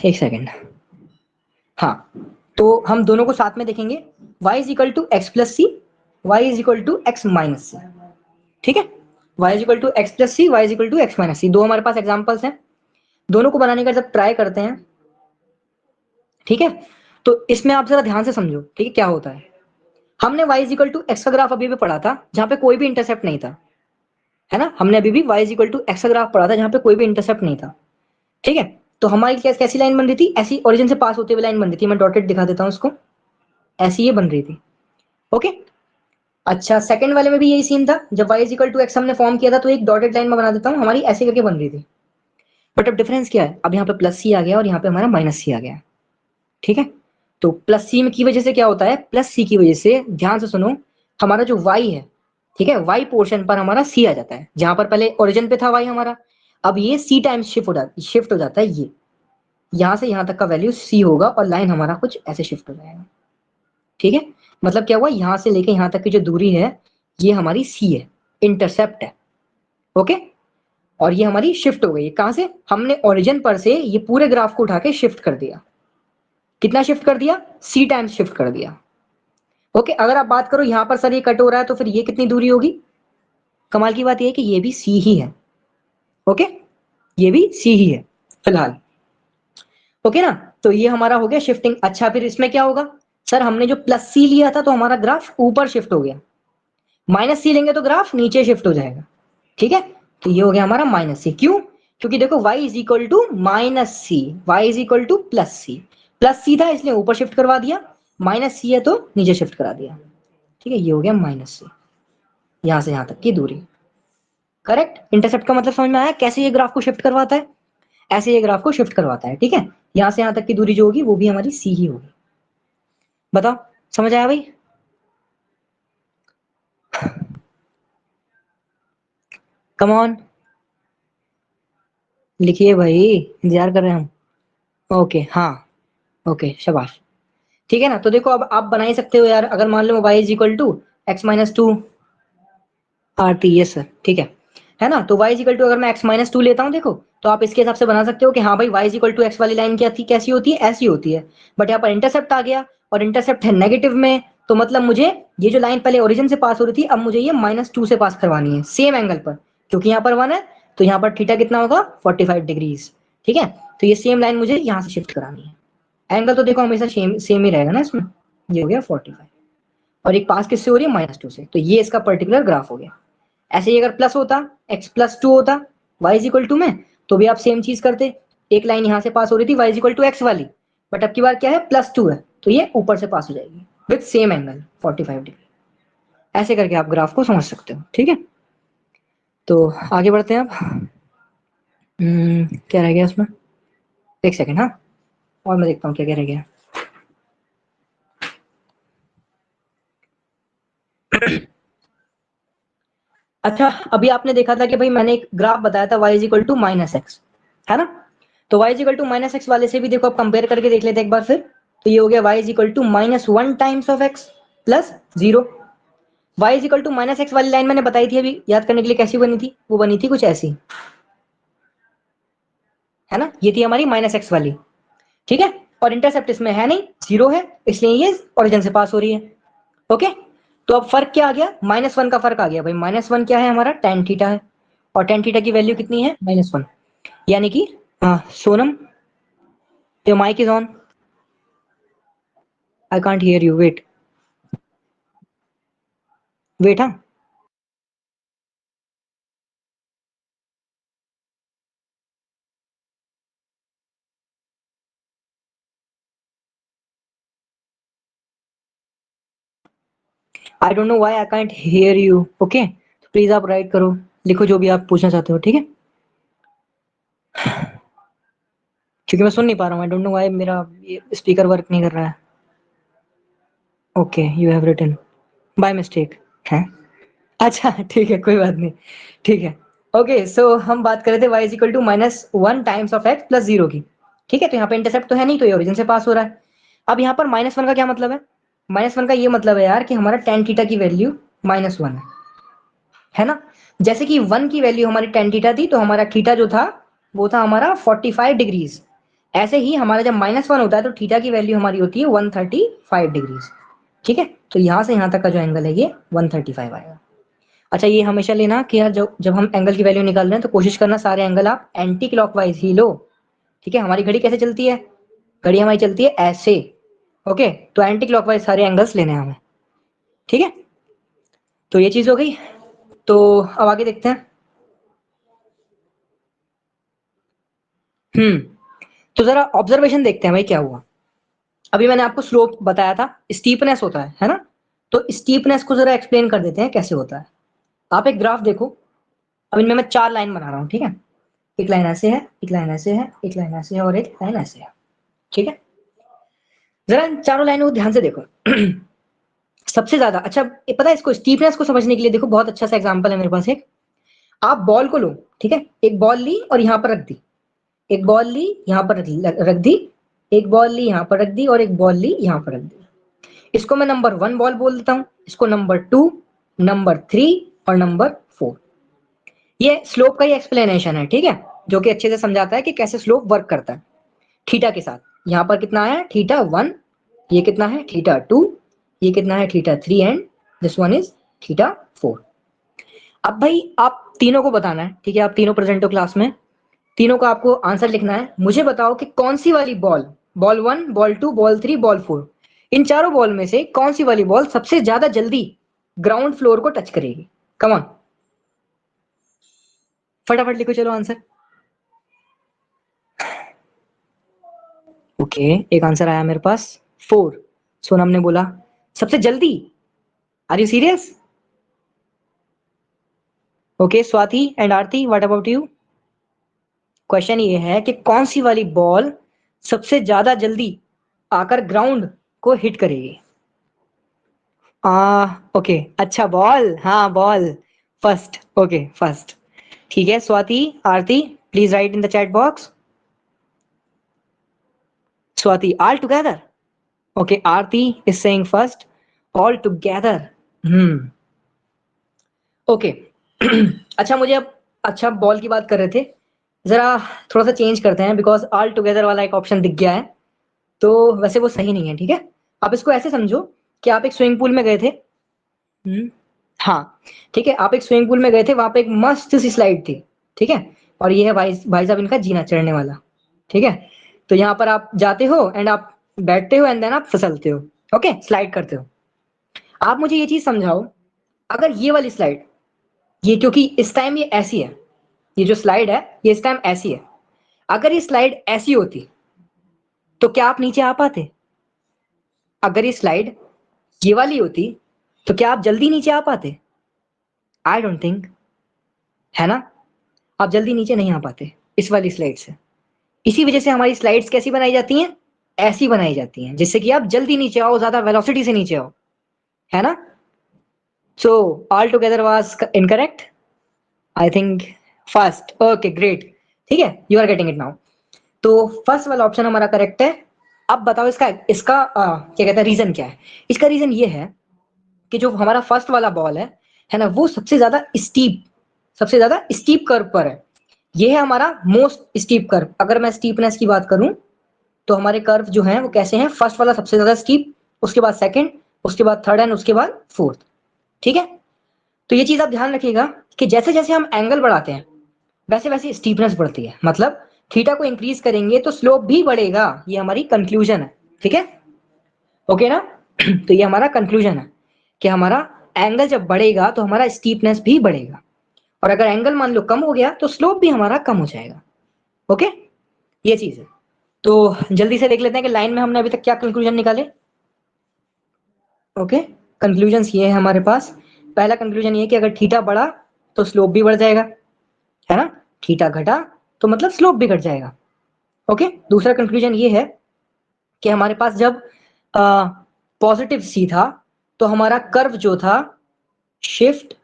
एक सेकेंड। हाँ, तो हम दोनों को साथ में देखेंगे। y is equal to x plus c, y is equal to x minus c, ठीक है? y is equal to x plus c, y is equal to x minus c, दो हमारे पास एग्जांपल्स हैं। दोनों को बनाने का जब ट्राई करते हैं, ठीक है? तो इसमें आप जरा ध्यान से समझो, ठीक है, क्या होता है। हमने y is equal to x का ग्राफ अभी भी पढ़ा था जहां पे कोई भी इंटरसेप्ट नहीं था, है ना? हमने अभी भी y is equal to x का ग्राफ पढ़ा था जहां पे कोई भी इंटरसेप्ट नहीं था, ठीक है? तो हमारी कैसी लाइन बन रही थी? ऐसी ओरिजिन से पास होते हुए लाइन बन रही थी। मैं डॉटेड दिखा देता हूँ उसको, ऐसी ये बन रही थी, ओके? अच्छा, सेकंड वाले में भी यही सीन था। जब y is equal to x हमने फॉर्म किया था तो एक डॉटेड लाइन में बना देता हूँ, हमारी ऐसे करके बन रही थी। बट अब डिफरेंस क्या है? अब यहाँ पे प्लस सी आ गया और यहाँ पे हमारा माइनस सी आ गया, ठीक है? तो प्लस सी की वजह से क्या होता है? प्लस सी की वजह से, ध्यान से सुनो, हमारा जो y है, ठीक है, y पोर्शन पर हमारा c आ जाता है। जहां पर पहले ओरिजिन पे था y हमारा, अब ये c टाइम्स शिफ्ट हो जाता है। ये यहां से यहां तक का वैल्यू c होगा और लाइन हमारा कुछ ऐसे शिफ्ट हो जाएगा, ठीक है? मतलब क्या हुआ, यहां से लेके यहां तक की जो दूरी है ये हमारी c है, इंटरसेप्ट है, ओके? और ये हमारी शिफ्ट हो गई। कहां से? हमने ओरिजिन पर से ये पूरे ग्राफ को उठा के शिफ्ट कर दिया। कितना शिफ्ट कर दिया? c टाइम्स शिफ्ट कर दिया, ओके? अगर आप बात करो यहाँ पर सर ये कट हो रहा है तो फिर ये कितनी दूरी होगी? कमाल की बात ये है कि ये भी c ही है, ओके? ये भी c ही है फिलहाल, ओके ना? तो ये हमारा हो गया शिफ्टिंग। अच्छा, फिर इसमें क्या होगा? सर हमने जो प्लस सी लिया था तो हमारा ग्राफ ऊपर शिफ्ट हो गया, माइनस सी लेंगे तो ग्राफ नीचे शिफ्ट हो जाएगा, ठीक है? तो ये हो गया हमारा माइनस सी। क्यों? क्योंकि देखो y is equal to minus c, y is equal to plus c. Plus c था इसलिए ऊपर शिफ्ट करवा दिया, माइनस सी है तो नीचे शिफ्ट करा दिया, ठीक है? ये हो गया माइनस सी, यहां से यहां तक की दूरी। करेक्ट? इंटरसेप्ट का मतलब समझ में आया कैसे ये ग्राफ को शिफ्ट करवाता है? ऐसे ये ग्राफ को शिफ्ट करवाता है, ठीक है? यहां से यहां तक की दूरी जो होगी वो भी हमारी सी ही होगी। बताओ, समझ आया भाई? कम ऑन, लिखिए भाई, इंतजार कर रहे हैं हम। ओके, हाँ, ओके, शाबाश। ठीक है ना? तो देखो अब आप बना ही सकते हो यार। अगर मान लो y is equal to x minus two R T, yes sir, ठीक है ना? तो y इज इक्वल टू अगर मैं x माइनस टू लेता हूँ, देखो, तो आप इसके हिसाब से बना सकते हो कि हाँ भाई y is equal to x वाली लाइन क्या थी, कैसी होती है? ऐसी होती है। बट यहाँ पर इंटरसेप्ट आ गया और इंटरसेप्ट है नेगेटिव में, तो मतलब मुझे ये जो लाइन पहले ओरिजिन से पास हो रही थी अब मुझे ये माइनस टू से पास करवानी है सेम एंगल पर, क्योंकि यहाँ पर वन है तो यहाँ पर थीटा कितना होगा? 45 डिग्रीज, ठीक है? तो ये सेम लाइन मुझे यहाँ से शिफ्ट करानी है। एंगल तो देखो हमेशा सेम सेम ही रहेगा ना इसमें। ये हो गया 45 और एक पास किससे हो रही है? माइनस टू से। तो ये इसका पर्टिकुलर ग्राफ हो गया। ऐसे ही अगर प्लस होता, x प्लस टू होता y इज इक्वल टू में, तो भी आप सेम चीज करते। एक लाइन यहां से पास हो रही थी y is equal to x वाली, बट अब की बार क्या है? प्लस टू है तो ये ऊपर से पास हो जाएगी विथ सेम एंगल 45 डिग्री। ऐसे करके आप ग्राफ को समझ सकते हो, ठीक है? तो आगे बढ़ते हैं अब। क्या रह गया उसमें? एक सेकेंड, हाँ, और मैं देखता हूँ क्या क्या रह गया। अच्छा, अभी आपने देखा था कि भाई मैंने एक ग्राफ बताया था y is equal to minus x, है ना? तो y is equal to minus x वाले से भी देखो आप कंपेयर करके देख लेते हैं एक बार फिर। तो ये हो गया y is equal to minus one times of x plus zero. y is equal to minus x वाली लाइन मैंने बताई थी अभी, याद करने के लिए कैसी बनी थी? वो बनी थी कुछ ऐसी, है ना? ये थी हमारी माइनस एक्स वाली, ठीक है? और इंटरसेप्ट इसमें है नहीं, जीरो है, इसलिए ये ओरिजिन से पास हो रही है, ओके? तो अब फर्क क्या आ गया? माइनस वन का फर्क आ गया भाई। माइनस वन क्या है? हमारा टेन थीटा है, और टेन थीटा की वैल्यू कितनी है? Minus one. यानी कि Sonam, your mic is on, I can't hear you, wait wait, हाँ। I don't know why I can't hear you, okay? Please आप राइट करो, लिखो जो भी आप पूछना चाहते हो, ठीक है? क्योंकि मैं सुन नहीं पा रहा हूँ, आई डोंट नो व्हाई मेरा ये स्पीकर वर्क नहीं कर रहा है। Okay, you have written by mistake है। अच्छा ठीक है, कोई बात नहीं, ठीक है। ओके, सो हम बात कर रहे थे y is equal to -1 times of x plus 0 की, ठीक है? तो यहाँ पे इंटरसेप्ट तो है नहीं, तो ये ओरिजिन से पास हो रहा है। अब यहाँ पर -1 का क्या मतलब है? -1 का ये मतलब है यार कि हमारा tan थीटा की वैल्यू -1 है ना? जैसे कि 1 की वैल्यू हमारी tan थीटा थी, तो हमारा थीटा जो था वो था हमारा 45 डिग्रीज। ऐसे ही हमारा जब -1 होता है तो थीटा की वैल्यू हमारी होती है 135 डिग्रीज, ठीक है? तो यहाँ से यहाँ तक का जो एंगल है ये 135 आएगा। अच्छा, ये हमेशा लेना कि यार जब हम एंगल की वैल्यू निकाल रहे हैं तो कोशिश करना सारे एंगल आप एंटी क्लॉकवाइज ही लो, ठीक है? हमारी घड़ी कैसे चलती है? घड़ी हमारी चलती है ऐसे, ओके? तो एंटी क्लॉकवाइज सारे एंगल्स लेने हैं हमें, ठीक है? तो ये चीज हो गई। तो अब आगे देखते हैं। हम्म, तो जरा ऑब्जर्वेशन देखते हैं भाई क्या हुआ। अभी मैंने आपको स्लोप बताया था, स्टीपनेस होता है ना? तो स्टीपनेस को जरा एक्सप्लेन कर देते हैं कैसे होता है। आप एक ग्राफ देखो, अब इनमें मैं 4 लाइन बना रहा हूँ, ठीक है? एक लाइन ऐसे है, एक लाइन ऐसे है, एक लाइन ऐसे है और एक लाइन ऐसे है, ठीक है? जरा इन चारों लाइनों को ध्यान से देखो। सबसे ज्यादा अच्छा ये पता है, इसको स्टीफनेस को समझने के लिए देखो, बहुत अच्छा सा एग्जांपल है मेरे पास एक। आप बॉल को लो, ठीक है? एक बॉल ली और यहाँ पर रख दी, एक बॉल ली यहाँ पर रख दी, एक बॉल ली यहाँ पर रख दी और एक बॉल ली यहाँ पर रख दी। इसको मैं नंबर 1 बॉल बोल देता हूँ, इसको नंबर 2, नंबर 3 और नंबर 4। ये स्लोप का ही एक्सप्लेनेशन है, ठीक है? जो कि अच्छे से समझाता है कि कैसे स्लोप वर्क करता है थीटा के साथ। यहाँ पर कितना है? थीटा 1। ये कितना है? थीटा 2। ये कितना है? Theta 3 and this one is theta 4। अब भाई आप तीनों को बताना है, ठीक है? आप तीनों प्रेजेंट हो क्लास में, तीनों का आपको आंसर लिखना है। मुझे बताओ कि कौन सी वाली ball, ball 1, ball 2, ball 3, ball 4, इन चारों बॉल में से कौन सी वाली बॉल सबसे ज्यादा जल्दी ग्राउंड फ्लोर को टच करेगी? कम ऑन, फटाफट लिखो, चलो आंसर। ओके, एक आंसर आया मेरे पास, 4। सोनम ने बोला सबसे जल्दी। Are you serious? Okay, Swati and Aarti, what about you? Question ये है कि कौन सी वाली बॉल सबसे ज्यादा जल्दी आकर ग्राउंड को हिट करेगी? ओके, अच्छा बॉल, हाँ बॉल, फर्स्ट, ओके फर्स्ट, ठीक है। Swati, Aarti, please write in the chat box. Swati, all together, okay. Aarti is saying first, all together. Hmm, okay. अच्छा, मुझे अब, अच्छा बॉल की बात कर रहे थे, जरा थोड़ा सा चेंज करते हैं, बिकॉज ऑल टुगेदर वाला एक ऑप्शन दिख गया है, तो वैसे वो सही नहीं है, ठीक है? आप इसको ऐसे समझो कि आप एक स्विमिंग पूल में गए थे। हाँ, ठीक है, आप एक स्विमिंग पूल में गए थे, वहां पे एक मस्त सी स्लाइड थी, ठीक है? और ये है भाई भाई साहब इनका जीना चढ़ने वाला, ठीक है? तो यहाँ पर आप जाते हो एंड आप बैठते हो एंड देन आप फिसलते हो, ओके, स्लाइड करते हो। आप मुझे ये चीज समझाओ, अगर ये वाली स्लाइड, ये क्योंकि इस टाइम ये ऐसी है, ये जो स्लाइड है ये इस टाइम ऐसी है, अगर ये स्लाइड ऐसी होती तो क्या आप नीचे आ पाते? अगर ये स्लाइड ये वाली होती तो क्या आप जल्दी नीचे आ पाते? आई डोंट थिंक, है ना? आप जल्दी नीचे नहीं आ पाते इस वाली स्लाइड से। इसी वजह से हमारी स्लाइड्स कैसी बनाई जाती हैं? ऐसी बनाई जाती हैं, जिससे कि आप जल्दी नीचे आओ, ज्यादा वेलोसिटी से नीचे आओ, है ना? So all together was incorrect, I think first, okay great, ठीक है, you are getting it now. तो फर्स्ट वाला ऑप्शन हमारा करेक्ट है। अब बताओ इसका इसका क्या कहते हैं, रीजन क्या है? इसका रीजन ये है कि जो हमारा फर्स्ट वाला बॉल है ना, वो सबसे ज्यादा स्टीप कर्व पर है। ये है हमारा मोस्ट स्टीप कर्व। अगर मैं स्टीपनेस की बात करूं तो हमारे कर्व जो हैं वो कैसे हैं? फर्स्ट वाला सबसे ज्यादा स्टीप, उसके बाद सेकंड, उसके बाद थर्ड एंड उसके बाद फोर्थ, ठीक है? तो ये चीज आप ध्यान रखिएगा कि जैसे जैसे हम एंगल बढ़ाते हैं वैसे वैसे स्टीपनेस बढ़ती है, मतलब थीटा को इंक्रीज करेंगे तो स्लोप भी बढ़ेगा। ये हमारी कंक्लूजन है, ठीक है? ओके ना? तो ये हमारा कंक्लूजन है कि हमारा एंगल जब बढ़ेगा तो हमारा स्टीपनेस भी बढ़ेगा, और अगर एंगल मान लो कम हो गया तो स्लोप भी हमारा कम हो जाएगा, ओके? ये चीज है। तो जल्दी से देख लेते हैं कि लाइन में हमने अभी तक क्या कंक्लूजन निकाले। ओके, कंक्लूजन ये है हमारे पास। पहला कंक्लूजन ये कि अगर थीटा बढ़ा तो स्लोप भी बढ़ जाएगा, है ना, थीटा घटा तो मतलब स्लोप भी घट जाएगा। ओके, दूसरा कंक्लूजन ये है कि हमारे पास जब पॉजिटिव सी था तो हमारा कर्व जो था शिफ्ट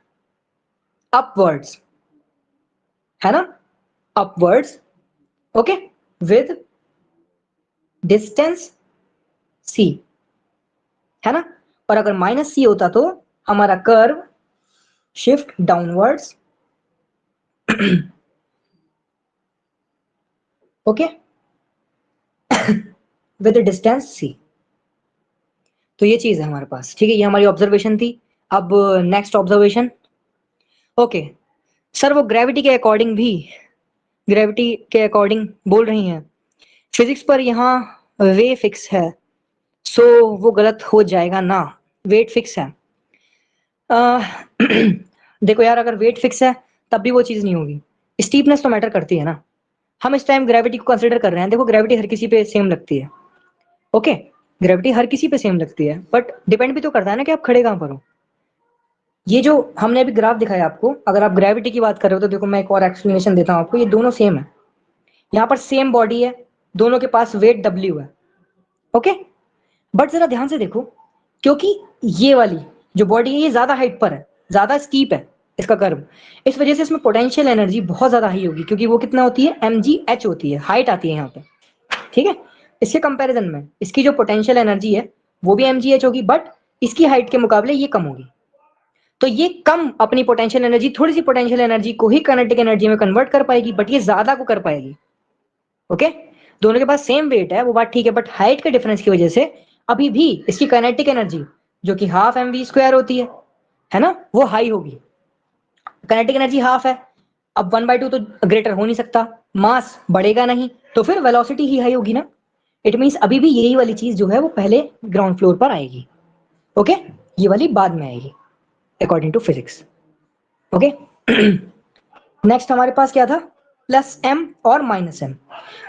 अपवर्ड्स, है ना, upwards, okay, with distance c, है ना, और अगर माइनस सी होता तो हमारा curve shift downwards, okay, with distance c. तो ये चीज है हमारे पास, ठीक है, ये हमारी ऑब्जर्वेशन थी। अब नेक्स्ट ऑब्जर्वेशन, ओके सर वो ग्रेविटी के अकॉर्डिंग भी, ग्रेविटी के अकॉर्डिंग बोल रही हैं, फिजिक्स पर यहाँ वे फिक्स है, सो वो गलत हो जाएगा ना, वेट फिक्स है। देखो यार, अगर वेट फिक्स है तब भी वो चीज नहीं होगी, स्टीपनेस तो मैटर करती है ना। हम इस टाइम ग्रेविटी को कंसिडर कर रहे हैं, देखो ग्रेविटी हर किसी पे सेम लगती है, ओके, ग्रेविटी हर किसी पे सेम लगती है, बट डिपेंड भी तो करता है ना कि आप खड़े कहाँ पर हो। ये जो हमने अभी ग्राफ दिखाया आपको, अगर आप ग्रेविटी की बात कर रहे हो तो देखो मैं एक और एक्सप्लेनेशन देता हूँ आपको, ये दोनों सेम है, यहाँ पर सेम बॉडी है, दोनों के पास वेट W है, ओके, बट जरा ध्यान से देखो, क्योंकि ये वाली जो बॉडी है ये ज्यादा हाइट पर है, ज्यादा स्टीप है इसका कर्व, इस वजह से इसमें पोटेंशियल एनर्जी बहुत ज्यादा हाई होगी, क्योंकि वो कितना होती है, mgh होती है, हाइट आती है यहाँ पे, ठीक है। इसके कंपैरिजन में इसकी जो पोटेंशियल एनर्जी है वो भी mgh होगी, बट इसकी हाइट के मुकाबले ये कम होगी, तो ये कम अपनी पोटेंशियल एनर्जी, थोड़ी सी पोटेंशियल एनर्जी को ही काइनेटिक एनर्जी में कन्वर्ट कर पाएगी, बट ये ज्यादा को कर पाएगी, ओके। दोनों के पास सेम वेट है वो बात ठीक है, बट हाइट के डिफरेंस की वजह से अभी भी इसकी काइनेटिक एनर्जी जो कि हाफ mv² होती है ना, वो हाई होगी, काइनेटिक एनर्जी हाफ है, अब 1/2 तो ग्रेटर हो नहीं सकता, मास बढ़ेगा नहीं, तो फिर वेलोसिटी ही हाई होगी ना, इट मीन्स अभी भी यही वाली चीज जो है वो पहले ग्राउंड फ्लोर पर आएगी, ओके, ये वाली बाद में आएगी according to physics, okay. Next हमारे पास क्या था, प्लस m और माइनस m।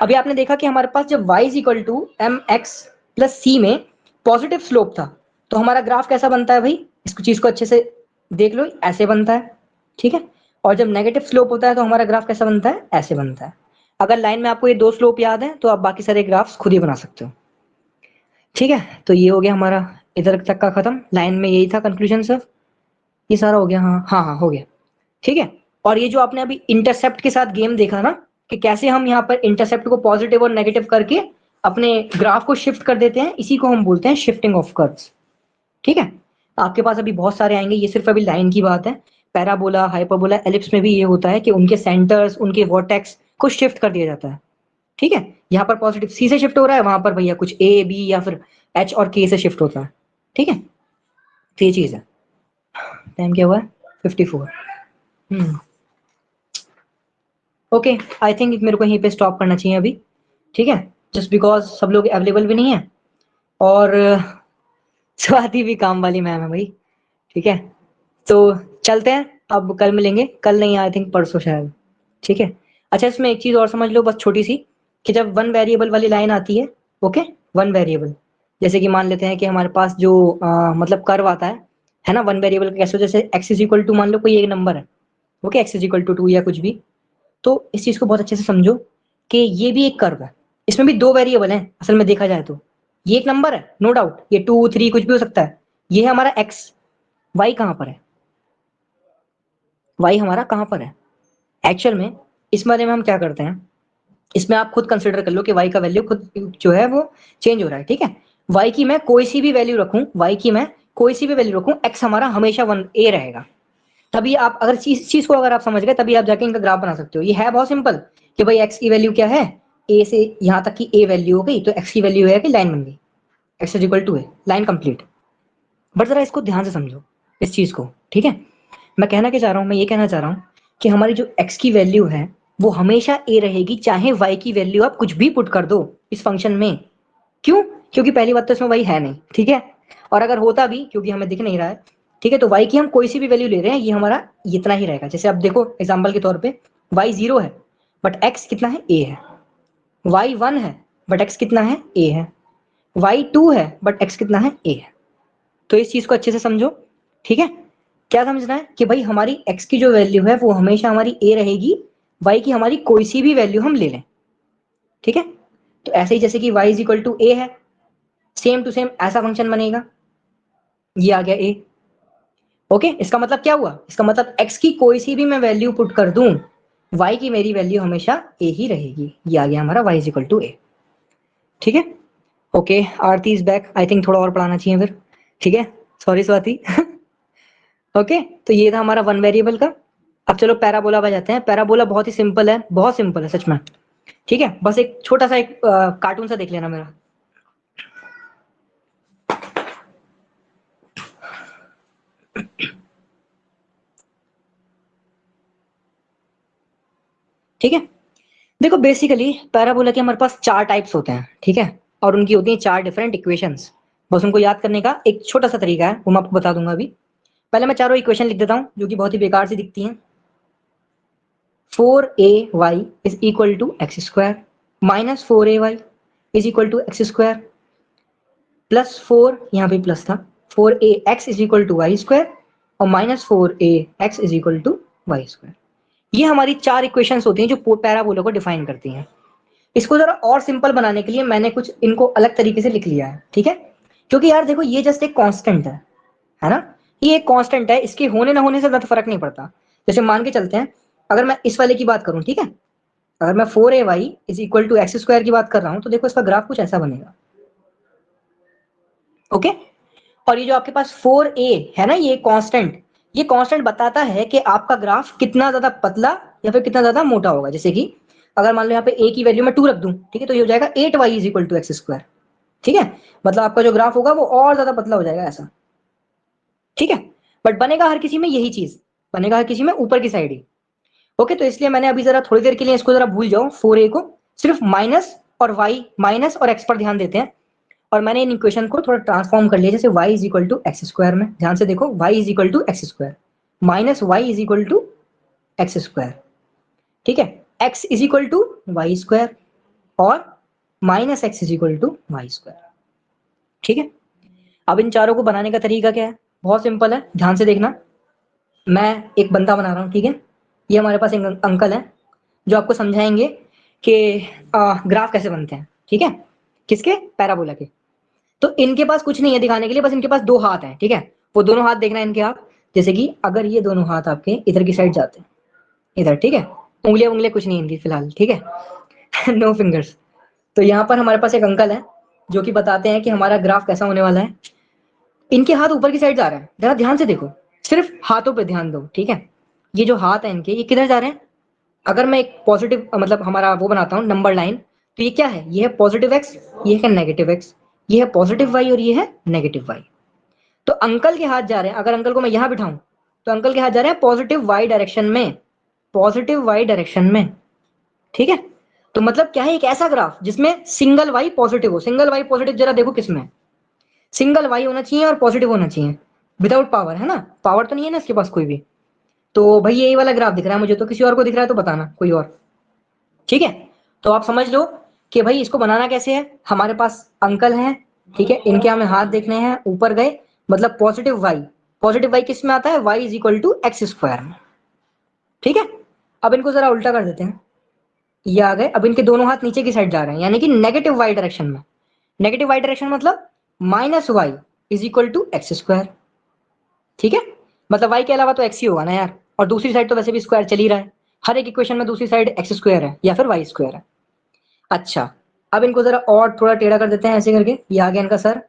अभी आपने देखा कि हमारे पास जब y is equal to mx plus c में पॉजिटिव स्लोप था तो हमारा ग्राफ कैसा बनता है भाई, इसको चीज को अच्छे से देख लो, ऐसे बनता है, ठीक है, और जब नेगेटिव स्लोप होता है तो हमारा ग्राफ कैसा बनता है, ऐसे बनता है। अगर लाइन में आपको ये दो स्लोप याद है तो आप बाकी सारे ग्राफ्स खुद ही बना सकते हो, ठीक है। तो ये हो गया हमारा इधर तक का खत्म, लाइन में यही था कंक्लूजन सर, ये सारा हो गया, हाँ हाँ हाँ हो गया, ठीक है। और ये जो आपने अभी इंटरसेप्ट के साथ गेम देखा ना, कि कैसे हम यहाँ पर इंटरसेप्ट को पॉजिटिव और नेगेटिव करके अपने ग्राफ को शिफ्ट कर देते हैं, इसी को हम बोलते हैं शिफ्टिंग ऑफ कर्व्स, ठीक है। आपके पास अभी बहुत सारे आएंगे, ये सिर्फ अभी लाइन की बात है, पैराबोला, हाइपरबोला, एलिप्स में भी ये होता है कि उनके सेंटर्स, उनके वर्टेक्स को शिफ्ट कर दिया जाता है, ठीक है। यहाँ पर पॉजिटिव सी से शिफ्ट हो रहा है, वहां पर भैया कुछ ए बी या फिर एच और के से शिफ्ट होता है, ठीक है। तो ये चीज है। टाइम क्या हुआ है, 54। ओके, आई थिंक मेरे को यहीं पे स्टॉप करना चाहिए अभी, ठीक है, जस्ट बिकॉज सब लोग अवेलेबल भी नहीं है और स्वाति भी काम वाली मैम है भाई, ठीक है। तो चलते हैं, अब कल मिलेंगे, कल नहीं आई थिंक परसों शायद, ठीक है। अच्छा, इसमें एक चीज और समझ लो बस छोटी सी, कि जब वन वेरिएबल वाली लाइन आती है, ओके, वन वेरिएबल, जैसे कि मान लेते हैं कि हमारे पास जो मतलब कर्व आता है ना, वन वेरिएबल का कैसे, जैसे x इज इक्वल टू मान लो कोई एक नंबर है, okay, x is equal to 2 या कुछ भी, तो इस चीज को बहुत अच्छे से समझो कि ये भी एक कर्व है, इसमें भी दो वेरिएबल हैं असल में देखा जाए तो, ये एक नंबर है नो डाउट, ये 2 3 कुछ भी हो सकता है, ये है हमारा x, y कहाँ पर है, y हमारा कहाँ पर है एक्चुअल में। इस बारे में हम क्या करते हैं, इसमें आप खुद कंसिडर कर लो कि y का वैल्यू खुद जो है वो चेंज हो रहा है, ठीक है। y की मैं कोई सी भी वैल्यू रखूं, y की मैं कोई सी भी वैल्यू रखूं, x हमारा हमेशा 1 a रहेगा, तभी आप अगर चीज को अगर आप समझ गए तभी आप जाके इनका ग्राफ बना सकते हो। ये है बहुत सिंपल कि भाई x की वैल्यू क्या है, a से यहाँ तक की a वैल्यू हो गई तो x की वैल्यू है कि लाइन बन गई, x is equal to a, line complete. But जरा इसको ध्यान से समझो इस चीज को, ठीक है। मैं कहना क्या चाह रहा हूँ, मैं ये कहना चाह रहा हूँ कि हमारी जो x की वैल्यू है वो हमेशा a रहेगी, चाहे y की वैल्यू आप कुछ भी पुट कर दो इस फंक्शन में, क्यों, क्योंकि पहली बात तो इसमें y है नहीं, ठीक है, और अगर होता भी क्योंकि हमें दिख नहीं रहा है, ठीक है, तो y की हम कोई सी भी वैल्यू ले रहे हैं ये हमारा इतना ही रहेगा। जैसे अब देखो एग्जांपल के तौर पे y 0 है बट x कितना है, a है, y 1 है बट x कितना है, a है, y 2 है बट x कितना है, a है। तो इस चीज को अच्छे से समझो, ठीक है, क्या समझना है कि भाई हमारी x की जो वैल्यू है वो हमेशा हमारी a रहेगी, y की हमारी कोई सी भी वैल्यू हम ले लें, ठीक है। तो ऐसे ही जैसे कि y is equal to a है, सेम टू सेम ऐसा फंक्शन बनेगा, ये आ गया a। ओके, इसका मतलब क्या हुआ, इसका मतलब x की कोई सी भी मैं वैल्यू पुट कर दूं, y की मेरी वैल्यू हमेशा a ही रहेगी, ये आ गया हमारा y is equal to a, ठीक है। Okay, Aarti is back, I think थोड़ा और पढ़ाना चाहिए फिर, ठीक है, सॉरी स्वाति। ओके, तो ये था हमारा वन वेरिएबल का। अब चलो पैराबोला पे जाते हैं। पैराबोला बहुत ही सिंपल है, बहुत सिंपल है सच में, ठीक है। बस एक छोटा सा एक कार्टून सा देख लेना मेरा। ठीक है, देखो बेसिकली पैराबोला के हमारे पास चार टाइप्स होते हैं, ठीक है, और उनकी होती है चार डिफरेंट इक्वेशंस। बस उनको याद करने का एक छोटा सा तरीका है, वो मैं आपको बता दूंगा अभी। पहले मैं चारों इक्वेशन लिख देता हूँ जो कि बहुत ही बेकार सी दिखती हैं। 4ay is equal to x square minus 4ay is equal to x square plus 4, यहाँ पे प्लस था, 4ax is equal to y square और minus 4ax is equal to y square. ये हमारी चार इक्वेशंस होती हैं जो पैराबोला को डिफाइन करती हैं। इसको जरा और सिंपल बनाने के लिए मैंने कुछ इनको अलग तरीके से लिख लिया है, ठीक है, क्योंकि यार देखो ये जस्ट एक कांस्टेंट है ना, ये एक कांस्टेंट है, इसके होने ना होने से ज्यादा फर्क नहीं पड़ता। जैसे मान के चलते हैं, अगर मैं इस वाले की बात करूं, ठीक है, अगर मैं 4ay is equal to x square की बात कर रहा हूं, तो देखो इसका ग्राफ कुछ ऐसा बनेगा, ओके। और ये जो आपके पास 4a है ना, ये कांस्टेंट बताता है कि आपका ग्राफ कितना ज्यादा पतला या फिर कितना ज्यादा मोटा होगा। जैसे कि अगर मान लो यहाँ पे a की वैल्यू में 2 रख दूं, ठीक है, तो ये हो जाएगा 8y is equal to x square, ठीक है, मतलब आपका जो ग्राफ होगा वो और ज्यादा पतला हो जाएगा ऐसा, ठीक है। बट बनेगा हर किसी में यही चीज, बनेगा हर किसी में ऊपर की साइड ही, ओके। तो इसलिए मैंने अभी जरा थोड़ी देर के लिए इसको जरा भूल जाओ, 4a को सिर्फ माइनस और वाई, माइनस और एक्स पर ध्यान देते हैं। और मैंने इन इक्वेशन को थोड़ा ट्रांसफॉर्म कर लिया, जैसे y is equal to x square में, ध्यान से देखो, y is equal to x square minus y is equal to x square, ठीक है, x is equal to y square और minus x is equal to y square, ठीक है। अब इन चारों को बनाने का तरीका क्या है, बहुत सिंपल है, ध्यान से देखना। मैं एक बंदा बना रहा हूँ, ठीक है, ये हमारे पास एक अंकल है जो आपको समझाएंगे कि ग्राफ कैसे बनते हैं, ठीक है, किसके, पैराबोला के। तो इनके पास कुछ नहीं है दिखाने के लिए, बस इनके पास दो हाथ हैं, ठीक है, वो दोनों हाथ देखना है इनके आप। जैसे कि अगर ये दोनों हाथ आपके इधर की साइड जाते हैं, इधर, ठीक है, उंगलियां उंगलियां कुछ नहीं इनकी फिलहाल, ठीक है। No fingers. तो यहाँ पर हमारे पास एक अंकल है जो कि बताते हैं कि हमारा ग्राफ कैसा होने वाला है। इनके हाथ ऊपर की साइड जा रहे हैं, जरा ध्यान से देखो, सिर्फ हाथों पे ध्यान दो, ठीक है। ये जो हाथ है इनके, ये किधर जा रहे हैं, अगर मैं एक पॉजिटिव मतलब हमारा वो बनाता हूँ नंबर लाइन, तो ये क्या है, ये है पॉजिटिव एक्स, ये है नेगेटिव एक्स, ये है पॉजिटिव वाई और ये है नेगेटिव वाई। तो अंकल के हाथ जा रहे हैं, अगर अंकल को मैं यहां बिठाऊं तो अंकल के हाथ जा रहे हैं पॉजिटिव वाई डायरेक्शन में, पॉजिटिव वाई डायरेक्शन में, ठीक है। तो मतलब क्या है, एक ऐसा ग्राफ जिसमें सिंगल वाई पॉजिटिव हो, सिंगल वाई पॉजिटिव जरा देखो किसमें, सिंगल वाई होना चाहिए और पॉजिटिव होना चाहिए, विदाउट पावर, है ना, पावर तो नहीं है ना इसके पास कोई भी। तो भाई यही वाला ग्राफ दिख रहा है मुझे, तो किसी और को दिख रहा है तो बताना, कोई और, ठीक है। तो आप समझ लो कि भाई इसको बनाना कैसे है। हमारे पास अंकल हैं, ठीक है, इनके हमें हाथ देखने हैं, ऊपर गए, मतलब पॉजिटिव वाई किस में आता है, y is equal to x square में, ठीक है। अब इनको जरा उल्टा कर देते हैं, ये आ गए, अब इनके दोनों हाथ नीचे की साइड जा रहे हैं, यानी कि नेगेटिव वाई डायरेक्शन में। नेगेटिव वाई डायरेक्शन मतलब minus y is equal to x square, ठीक है, मतलब वाई के अलावा तो एक्स ही होगा ना यार, और दूसरी साइड तो वैसे भी स्क्वायर चल ही रहा है, हर एक इक्वेशन में दूसरी साइड एक्स स्क्वायर है या फिर वाई स्क्वायर है। अच्छा, अब इनको जरा और थोड़ा टेढ़ा कर देते हैं ऐसे करके, ये आ गया इनका सर,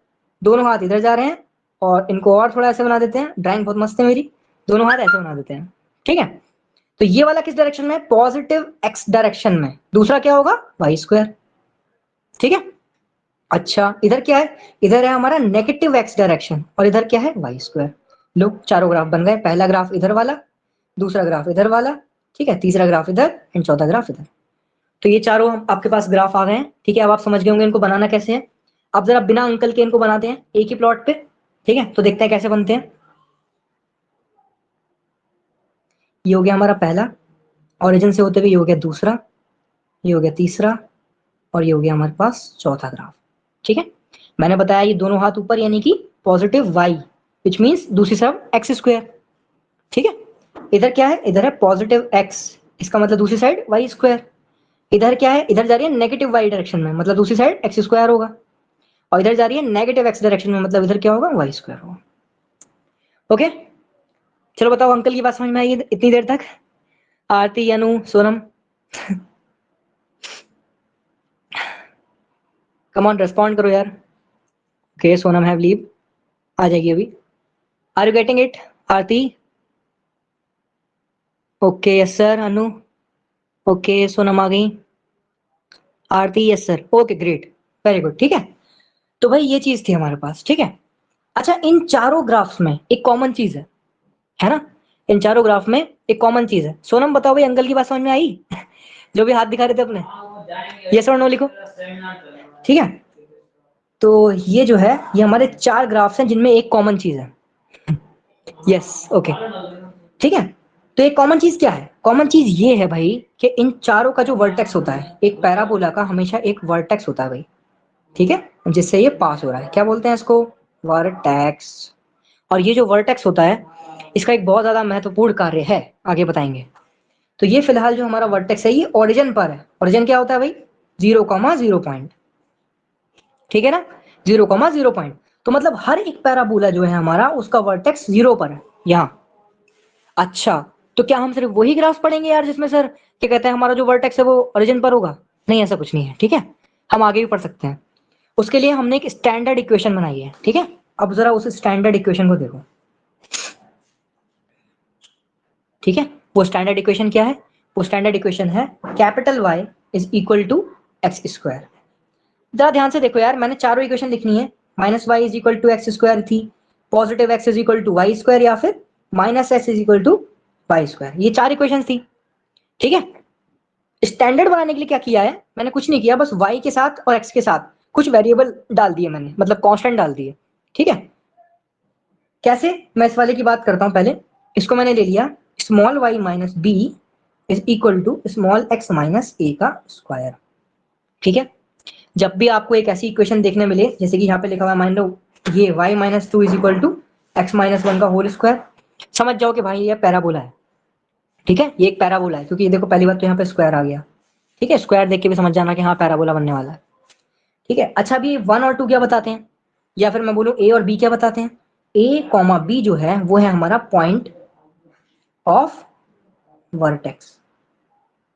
दोनों हाथ इधर जा रहे हैं, और इनको और थोड़ा ऐसे बना देते हैं, ड्राइंग बहुत मस्त है मेरी, दोनों हाथ ऐसे बना देते हैं, ठीक है। तो ये वाला किस डायरेक्शन में, पॉजिटिव एक्स डायरेक्शन में, दूसरा क्या होगा, वाई स्क्वायर, ठीक है। अच्छा, इधर क्या है, इधर है हमारा नेगेटिव एक्स डायरेक्शन और इधर क्या है, वाई स्क्वायर। लो चारों ग्राफ बन गए, पहला ग्राफ इधर वाला, दूसरा ग्राफ इधर वाला, ठीक है, तीसरा ग्राफ इधर एंड चौथा ग्राफ इधर। तो ये चारों आपके पास ग्राफ आ गए हैं, ठीक है। अब आप समझ गए होंगे इनको बनाना कैसे है। अब जरा बिना अंकल के इनको बनाते हैं एक ही प्लॉट पे, ठीक है, तो देखते हैं कैसे बनते हैं। ये हो गया हमारा पहला, ओरिजिन से होते हुए ये हो गया दूसरा, ये हो गया तीसरा, और ये हो गया हमारे पास चौथा ग्राफ, ठीक है। मैंने बताया ये दोनों हाथ ऊपर यानी कि पॉजिटिव वाई, विच मीन्स दूसरी तरफ एक्स स्क्वायर, ठीक है, इधर क्या है, इधर है पॉजिटिव x, इसका मतलब दूसरी साइड वाई स्क्वायर। इधर क्या है, इधर जा रही है नेगेटिव वाई डायरेक्शन में, मतलब दूसरी साइड एक्स स्क्वायर होगा। और इधर जा रही है नेगेटिव एक्स डायरेक्शन में, मतलब इधर क्या होगा, वाई स्क्वायर होगा। ओके, चलो बताओ अंकल की बात समझ में आई इतनी देर तक? Aarti, Anu, Sonam, come on respond करो यार। ओके, सोनम हैव लीव, आ जाएगी अभी। Are you getting it Aarti? Okay yes sir. Anu okay, Sonam आ गई। Aarti yes sir, okay great, very good. ठीक है, तो भाई ये चीज थी हमारे पास। ठीक है, अच्छा इन चारों ग्राफ्स में एक कॉमन चीज है ना? इन चारों ग्राफ में एक कॉमन चीज है। सोनम बताओ भाई, अंकल की बात समझ में आई? जो भी हाथ दिखा रहे थे अपने, यस और नो लिखो। ठीक है, तो ये जो है, ये हमारे चार ग्राफ्स हैं जिनमें एक कॉमन चीज है। यस ओके, ठीक है, तो एक कॉमन चीज क्या है? कॉमन चीज ये है भाई कि इन चारों का जो वर्टेक्स होता है, एक पैराबोला का हमेशा एक वर्टेक्स होता है भाई। ठीक है, जिससे ये पास हो रहा है, क्या बोलते हैं इसको, वर्टेक्स। और ये जो वर्टेक्स होता है, इसका एक बहुत ज्यादा महत्वपूर्ण कार्य है, आगे बताएंगे। तो ये फिलहाल जो हमारा वर्टेक्स है, ये ओरिजिन पर है। ओरिजिन क्या होता है भाई, 0,0 पॉइंट। ठीक है ना, 0,0 पॉइंट। तो मतलब हर एक पैराबोला जो है हमारा, उसका वर्टेक्स 0 पर है यहाँ। अच्छा, तो क्या हम सिर्फ वही ग्राफ पढ़ेंगे यार जिसमें सर क्या कहते हैं, हमारा जो वर्टेक्स है वो ओरिजिन पर होगा? नहीं, ऐसा कुछ नहीं है। ठीक है, हम आगे भी पढ़ सकते हैं। उसके लिए हमने एक स्टैंडर्ड इक्वेशन बनाई है। ठीक है, अब जरा उस स्टैंडर्ड इक्वेशन को देखो। ठीक है, वो स्टैंडर्ड इक्वेशन क्या है? वो स्टैंडर्ड इक्वेशन है capital Y is equal to x square. जरा ध्यान से देखो यार, मैंने चारों इक्वेशन लिखनी है। Minus y is equal to x square थी, positive x is equal to y square, या फिर minus x is equal to y square, ये चार इक्वेशन थी। ठीक है, स्टैंडर्ड बनाने के लिए क्या किया है, मैंने कुछ नहीं किया, बस y के साथ और x के साथ कुछ वेरिएबल डाल दिए मैंने, मतलब कांस्टेंट डाल दिए। ठीक है, कैसे, मैं इस वाले की बात करता हूं पहले। इसको मैंने ले लिया small y minus b is equal to small x minus a का स्क्वायर। ठीक है, जब भी आपको एक ऐसी इक्वेशन देखने मिले, जैसे कि यहाँ पे लिखा हुआ है, मान लो ये y minus two is equal to x minus one का होल स्क्वायर, समझ जाओ कि भाई ये पैराबोला है। ठीक है, ये एक पैराबोला है, क्योंकि देखो पहली बात तो यहाँ पे स्क्वायर आ गया। ठीक है, स्क्वायर देख के भी समझ जाना कि हाँ पैराबोला बनने वाला है। ठीक है, अच्छा अभी वन और टू क्या बताते हैं, या फिर मैं बोलूँ ए और बी क्या बताते हैं? ए कॉमा बी जो है वो है हमारा पॉइंट ऑफ वर्टेक्स।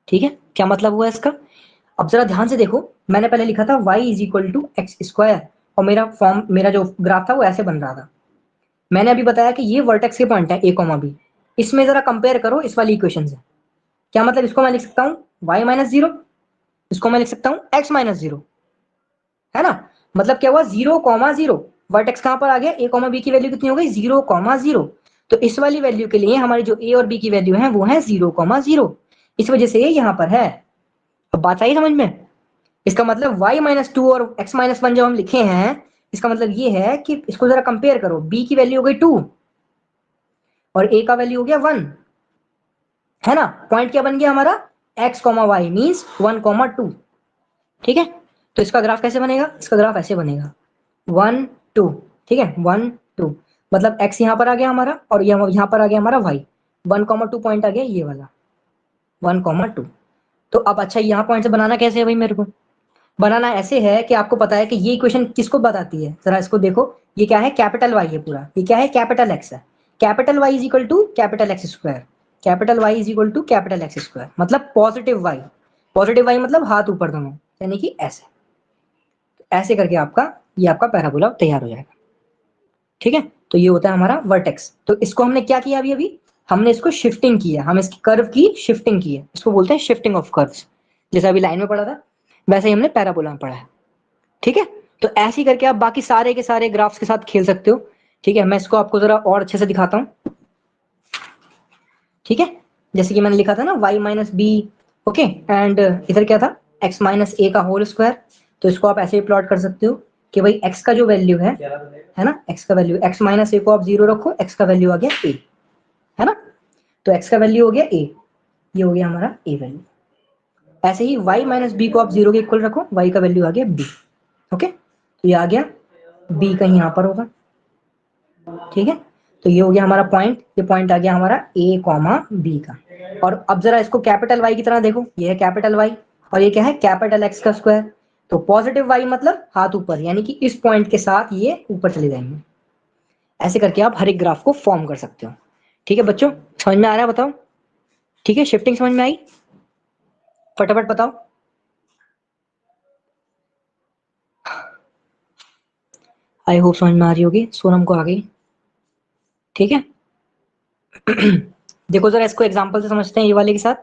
ठीक है, क्या मतलब हुआ इसका? अब जरा ध्यान से देखो, मैंने पहले लिखा था y is equal to x square, और मेरा फॉर्म, मेरा जो ग्राफ था वो ऐसे बन रहा था। मैंने अभी बताया कि ये वर्टेक्स के पॉइंट है ए कॉमा बी। इसमें जरा कंपेयर करो इस वाली इक्वेशन से। क्या मतलब, इसको मैं लिख सकता हूँ y माइनस जीरो, इसको मैं लिख सकता हूँ x माइनस जीरो, है ना? मतलब क्या हुआ, 0,0। वर्टेक्स कहां पर आ गया, ए कॉमा बी की वैल्यू कितनी हो गई, 0,0। तो इस वाली वैल्यू के लिए हमारी जो ए और बी की वैल्यू है वो है 0,0, इस वजह से ये यहाँ पर है। अब बात आई समझ में? इसका मतलब y माइनस टू और x माइनस वन जब हम लिखे हैं, इसका मतलब ये है कि इसको जरा कंपेयर करो, b की वैल्यू हो गई 2 और a का वैल्यू हो गया 1, है ना? पॉइंट क्या बन गया हमारा, x कॉमा वाई मीन्स 1,2। ठीक है, तो इसका ग्राफ कैसे बनेगा, इसका ग्राफ ऐसे बनेगा 1 2। ठीक है, 1 2, मतलब x यहाँ पर आ गया हमारा, और यहाँ पर आ गया हमारा y। 1,2 पॉइंट आ गया ये वाला, 1,2। तो अब अच्छा यहाँ पॉइंट से बनाना कैसे है भाई, मेरे को बनाना ऐसे है कि आपको पता है कि ये इक्वेशन किसको बताती है, जरा इसको देखो। ये क्या है, कैपिटल वाई है पूरा, ये क्या है, कैपिटल एक्स है। Capital y is equal to capital x square, capital y is equal to capital x square, मतलब पॉजिटिव वाई। पॉजिटिव वाई मतलब हाथ ऊपर दोनों, यानी कि ऐसे। ऐसे करके आपका ये आपका पैराबोला तैयार हो जाएगा। ठीक है, तो ये होता है हमारा वर्टेक्स। तो इसको हमने क्या किया, अभी अभी हमने इसको शिफ्टिंग किया, हम इसकी कर्व की शिफ्टिंग की है, इसको बोलते हैं शिफ्टिंग ऑफ कर्व्स। जैसे अभी लाइन में पढ़ा था, वैसे ही हमने पैराबोला में पढ़ा है। ठीक है, तो ऐसे ही करके आप बाकी सारे के सारे ग्राफ्स के साथ खेल सकते हो। ठीक है, मैं इसको आपको जरा और अच्छे से दिखाता हूँ। ठीक है, जैसे कि मैंने लिखा था ना y minus B, okay, and इधर क्या था, x माइनस ए का होल स्क्वायर। तो इसको आप ऐसे ही प्लॉट कर सकते हो कि भाई x का जो वैल्यू है ना, x का वैल्यू, x माइनस ए को आप 0 रखो, x का वैल्यू आ गया a, है ना? तो x का वैल्यू हो गया a, ये हो गया हमारा a वैल्यू। ऐसे ही y माइनस बी को आप 0 के इक्वल रखो, y का वैल्यू आ गया b। ओके, तो ये आ गया b कहीं यहाँ पर होगा। ठीक है, तो ये हो गया हमारा पॉइंट, ये पॉइंट आ गया हमारा ए कॉमा बी का। और अब जरा इसको कैपिटल वाई की तरह देखो, ये है कैपिटल वाई और ये क्या है कैपिटल एक्स का स्क्वायर। तो पॉजिटिव वाई मतलब हाथ ऊपर, यानी कि इस पॉइंट के साथ ये ऊपर चले जाएंगे। ऐसे करके आप हर एक ग्राफ को फॉर्म कर सकते हो। ठीक है बच्चों, समझ में आ रहा है बताओ? ठीक है, शिफ्टिंग समझ में आई? फटाफट बताओ। आई होप समझ में आ रही होगी, सोनम को आ गई। ठीक है देखो जरा इसको एग्जांपल से समझते हैं, ये वाले के साथ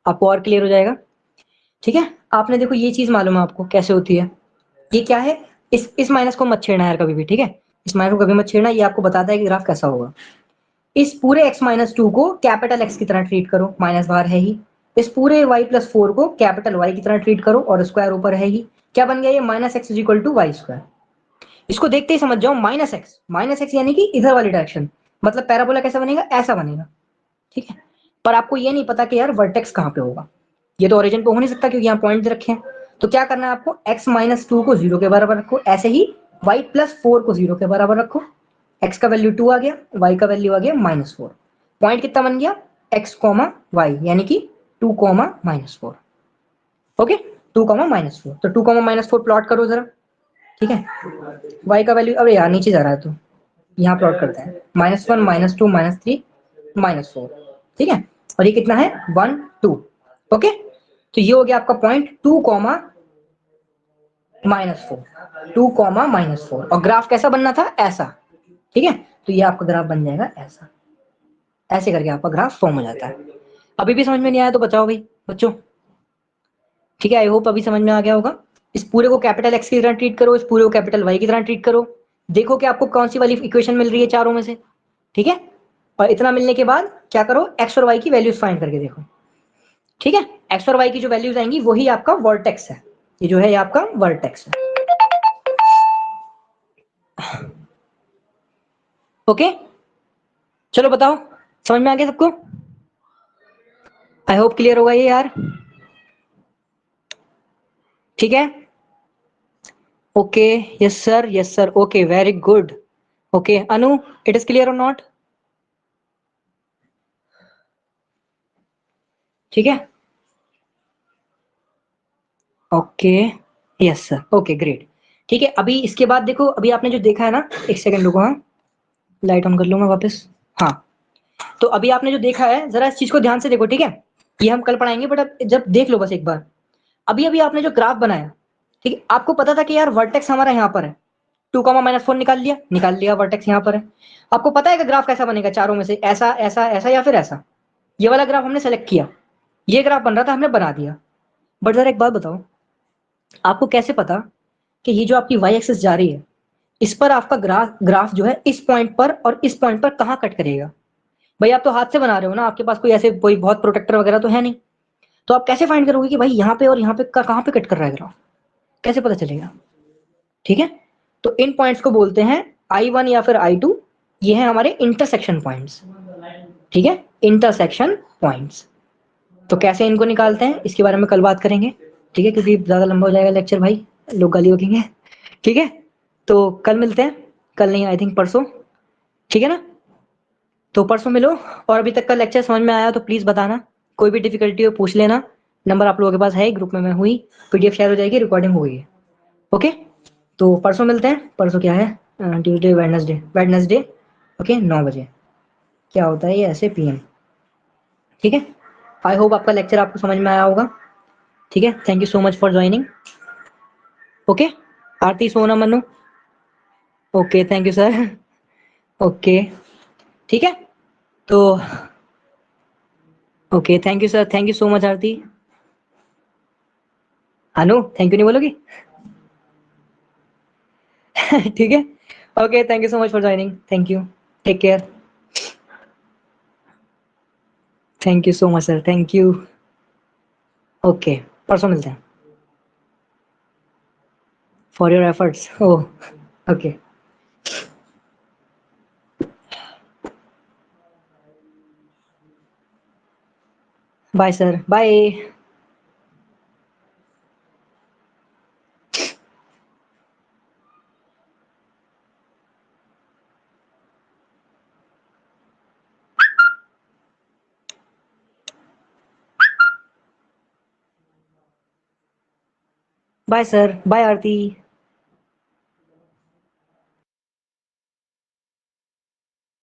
आपको और क्लियर हो जाएगा। ठीक है, आपने देखो ये चीज मालूम है आपको कैसे होती है, ये क्या है, इस माइनस को मत छेड़ना यार कभी भी। ठीक है, इस माइनस को कभी मत छेड़ना, ये आपको बताता है कि ग्राफ कैसा होगा। इस पूरे x माइनस टू को कैपिटल x की तरह ट्रीट करो, माइनस बाहर है ही। इस पूरे y प्लस फोर को कैपिटल y की तरह ट्रीट करो और स्क्वायर ऊपर है ही। क्या बन गया ये, minus x is equal to y square. इसको देखते ही समझ जाओ, माइनस एक्स यानी कि इधर वाली डायरेक्शन, मतलब पैराबोला कैसा बनेगा, ऐसा बनेगा। ठीक है, पर आपको ये नहीं पता कि यार वर्टेक्स कहाँ पे होगा, ये तो ओरिजिन पे हो नहीं सकता क्योंकि यहाँ पॉइंट रखे हैं। तो क्या करना है आपको, x माइनस टू को जीरो के बराबर रखो, ऐसे ही y प्लस फोर को जीरो के बराबर रखो। x का वैल्यू टू आ गया, y का वैल्यू आ गया माइनस फोर। पॉइंट कितना बन गया, x कॉमा वाई, यानी कि two comma minus four. Okay, two comma minus four, तो two comma minus four plot करो जरा। ठीक है, y का वैल्यू, अरे यार नीचे जा रहा है तो यहाँ प्लॉट करते हैं, minus one minus two minus three minus four. ठीक है, और ये कितना है, वन टू। ओके, तो ये हो गया आपका point two comma minus four, to comma minus four. और ग्राफ कैसा बनना था, ऐसा। ठीक है, तो ये आपका ग्राफ बन जाएगा ऐसा, ऐसे करके आपका ग्राफ फॉर्म हो जाता है। अभी भी समझ में नहीं आया तो बताओ भाई बच्चों। ठीक है, आई होप अभी समझ में आ गया होगा। इस पूरे को कैपिटल एक्स की तरह ट्रीट करो, इस पूरे को कैपिटल वाई की तरह ट्रीट करो, देखो कि आपको कौन सी वाली इक्वेशन मिल रही है चारों में से। ठीक है, और इतना मिलने के बाद क्या करो, एक्स और वाई की वैल्यूज फाइंड करके देखो। ठीक है, एक्स और वाई की जो वैल्यूज आएंगी वही आपका वर्टेक्स है, ये जो है ये आपका वर्टेक्स है। ओके, चलो बताओ, समझ में आ गया सबको? आई होप क्लियर होगा ये यार। ठीक है, okay, yes sir, okay, very good. Okay Anu, it is clear और नॉट? ठीक है, okay, yes sir, okay great. ठीक है, अभी इसके बाद देखो, अभी आपने जो देखा है ना, एक सेकंड रुको, हाँ लाइट ऑन कर लूँ मैं वापस। हाँ, तो अभी आपने जो देखा है जरा इस चीज को ध्यान से देखो। ठीक है, ये हम कल पढ़ाएंगे बट अब जब देख लो बस एक बार। अभी अभी आपने जो ग्राफ बनाया, ठीक है, आपको पता था कि यार वर्टेक्स हमारा यहाँ पर है, टू कॉमा माइनस फोर निकाल लिया, वर्टेक्स यहाँ पर है। आपको पता है कि ग्राफ कैसा बनेगा चारों में से, ऐसा ऐसा ऐसा या फिर ऐसा। ये वाला ग्राफ हमने सेलेक्ट किया, ये ग्राफ बन रहा था, हमने बना दिया। बट जरा एक बात बताओ, आपको कैसे पता कि ये जो आपकी वाई एक्सिस जा रही है, इस पर आपका ग्राफ जो है इस पॉइंट पर और इस पॉइंट पर कहाँ कट करेगा? भाई आप तो हाथ से बना रहे हो ना, आपके पास कोई ऐसे कोई बहुत प्रोटेक्टर वगैरह तो है नहीं। तो आप कैसे फाइंड करोगे कि भाई यहाँ पे और यहाँ पे कहाँ पे कट कर रहा है ग्राफ, कैसे पता चलेगा? ठीक है, तो इन पॉइंट्स को बोलते हैं आई वन या फिर आई टू, ये है हमारे इंटरसेक्शन पॉइंट्स। ठीक है, इंटरसेक्शन पॉइंट्स। तो कैसे इनको निकालते हैं इसके बारे में कल बात करेंगे। ठीक है, क्योंकि ज्यादा लंबा हो जाएगा लेक्चर भाई, लोग गाली बकेंगे। ठीक है, तो कल मिलते हैं, कल नहीं आई थिंक परसों। ठीक है ना, तो परसों मिलो। और अभी तक का लेक्चर समझ में आया तो प्लीज बताना, कोई भी डिफिकल्टी हो पूछ लेना, नंबर आप लोगों के पास है, ग्रुप में मैं हुई, पीडीएफ शेयर हो जाएगी, रिकॉर्डिंग हो गई है। ओके, तो परसों मिलते हैं। परसों क्या है, ट्यूजडे वेडनेसडे, वेडनेसडे। ओके, 9 बजे, क्या होता है ये, ऐसे पीएम। ठीक है, आई होप आपका लेक्चर आपको समझ में आया होगा। ठीक है, thank you so much for joining. Okay, Aarti Sona Manu, okay thank you sir. Okay, ठीक है, तो okay thank you sir, thank you so much Aarti. Anu thank you नहीं बोलोगी? ठीक है, okay thank you so much for joining, thank you, take care, thank you so much sir, thank you. Okay, परसों मिलते हैं, for your efforts. Oh okay, bye sir, bye. Bye sir, bye Aarti.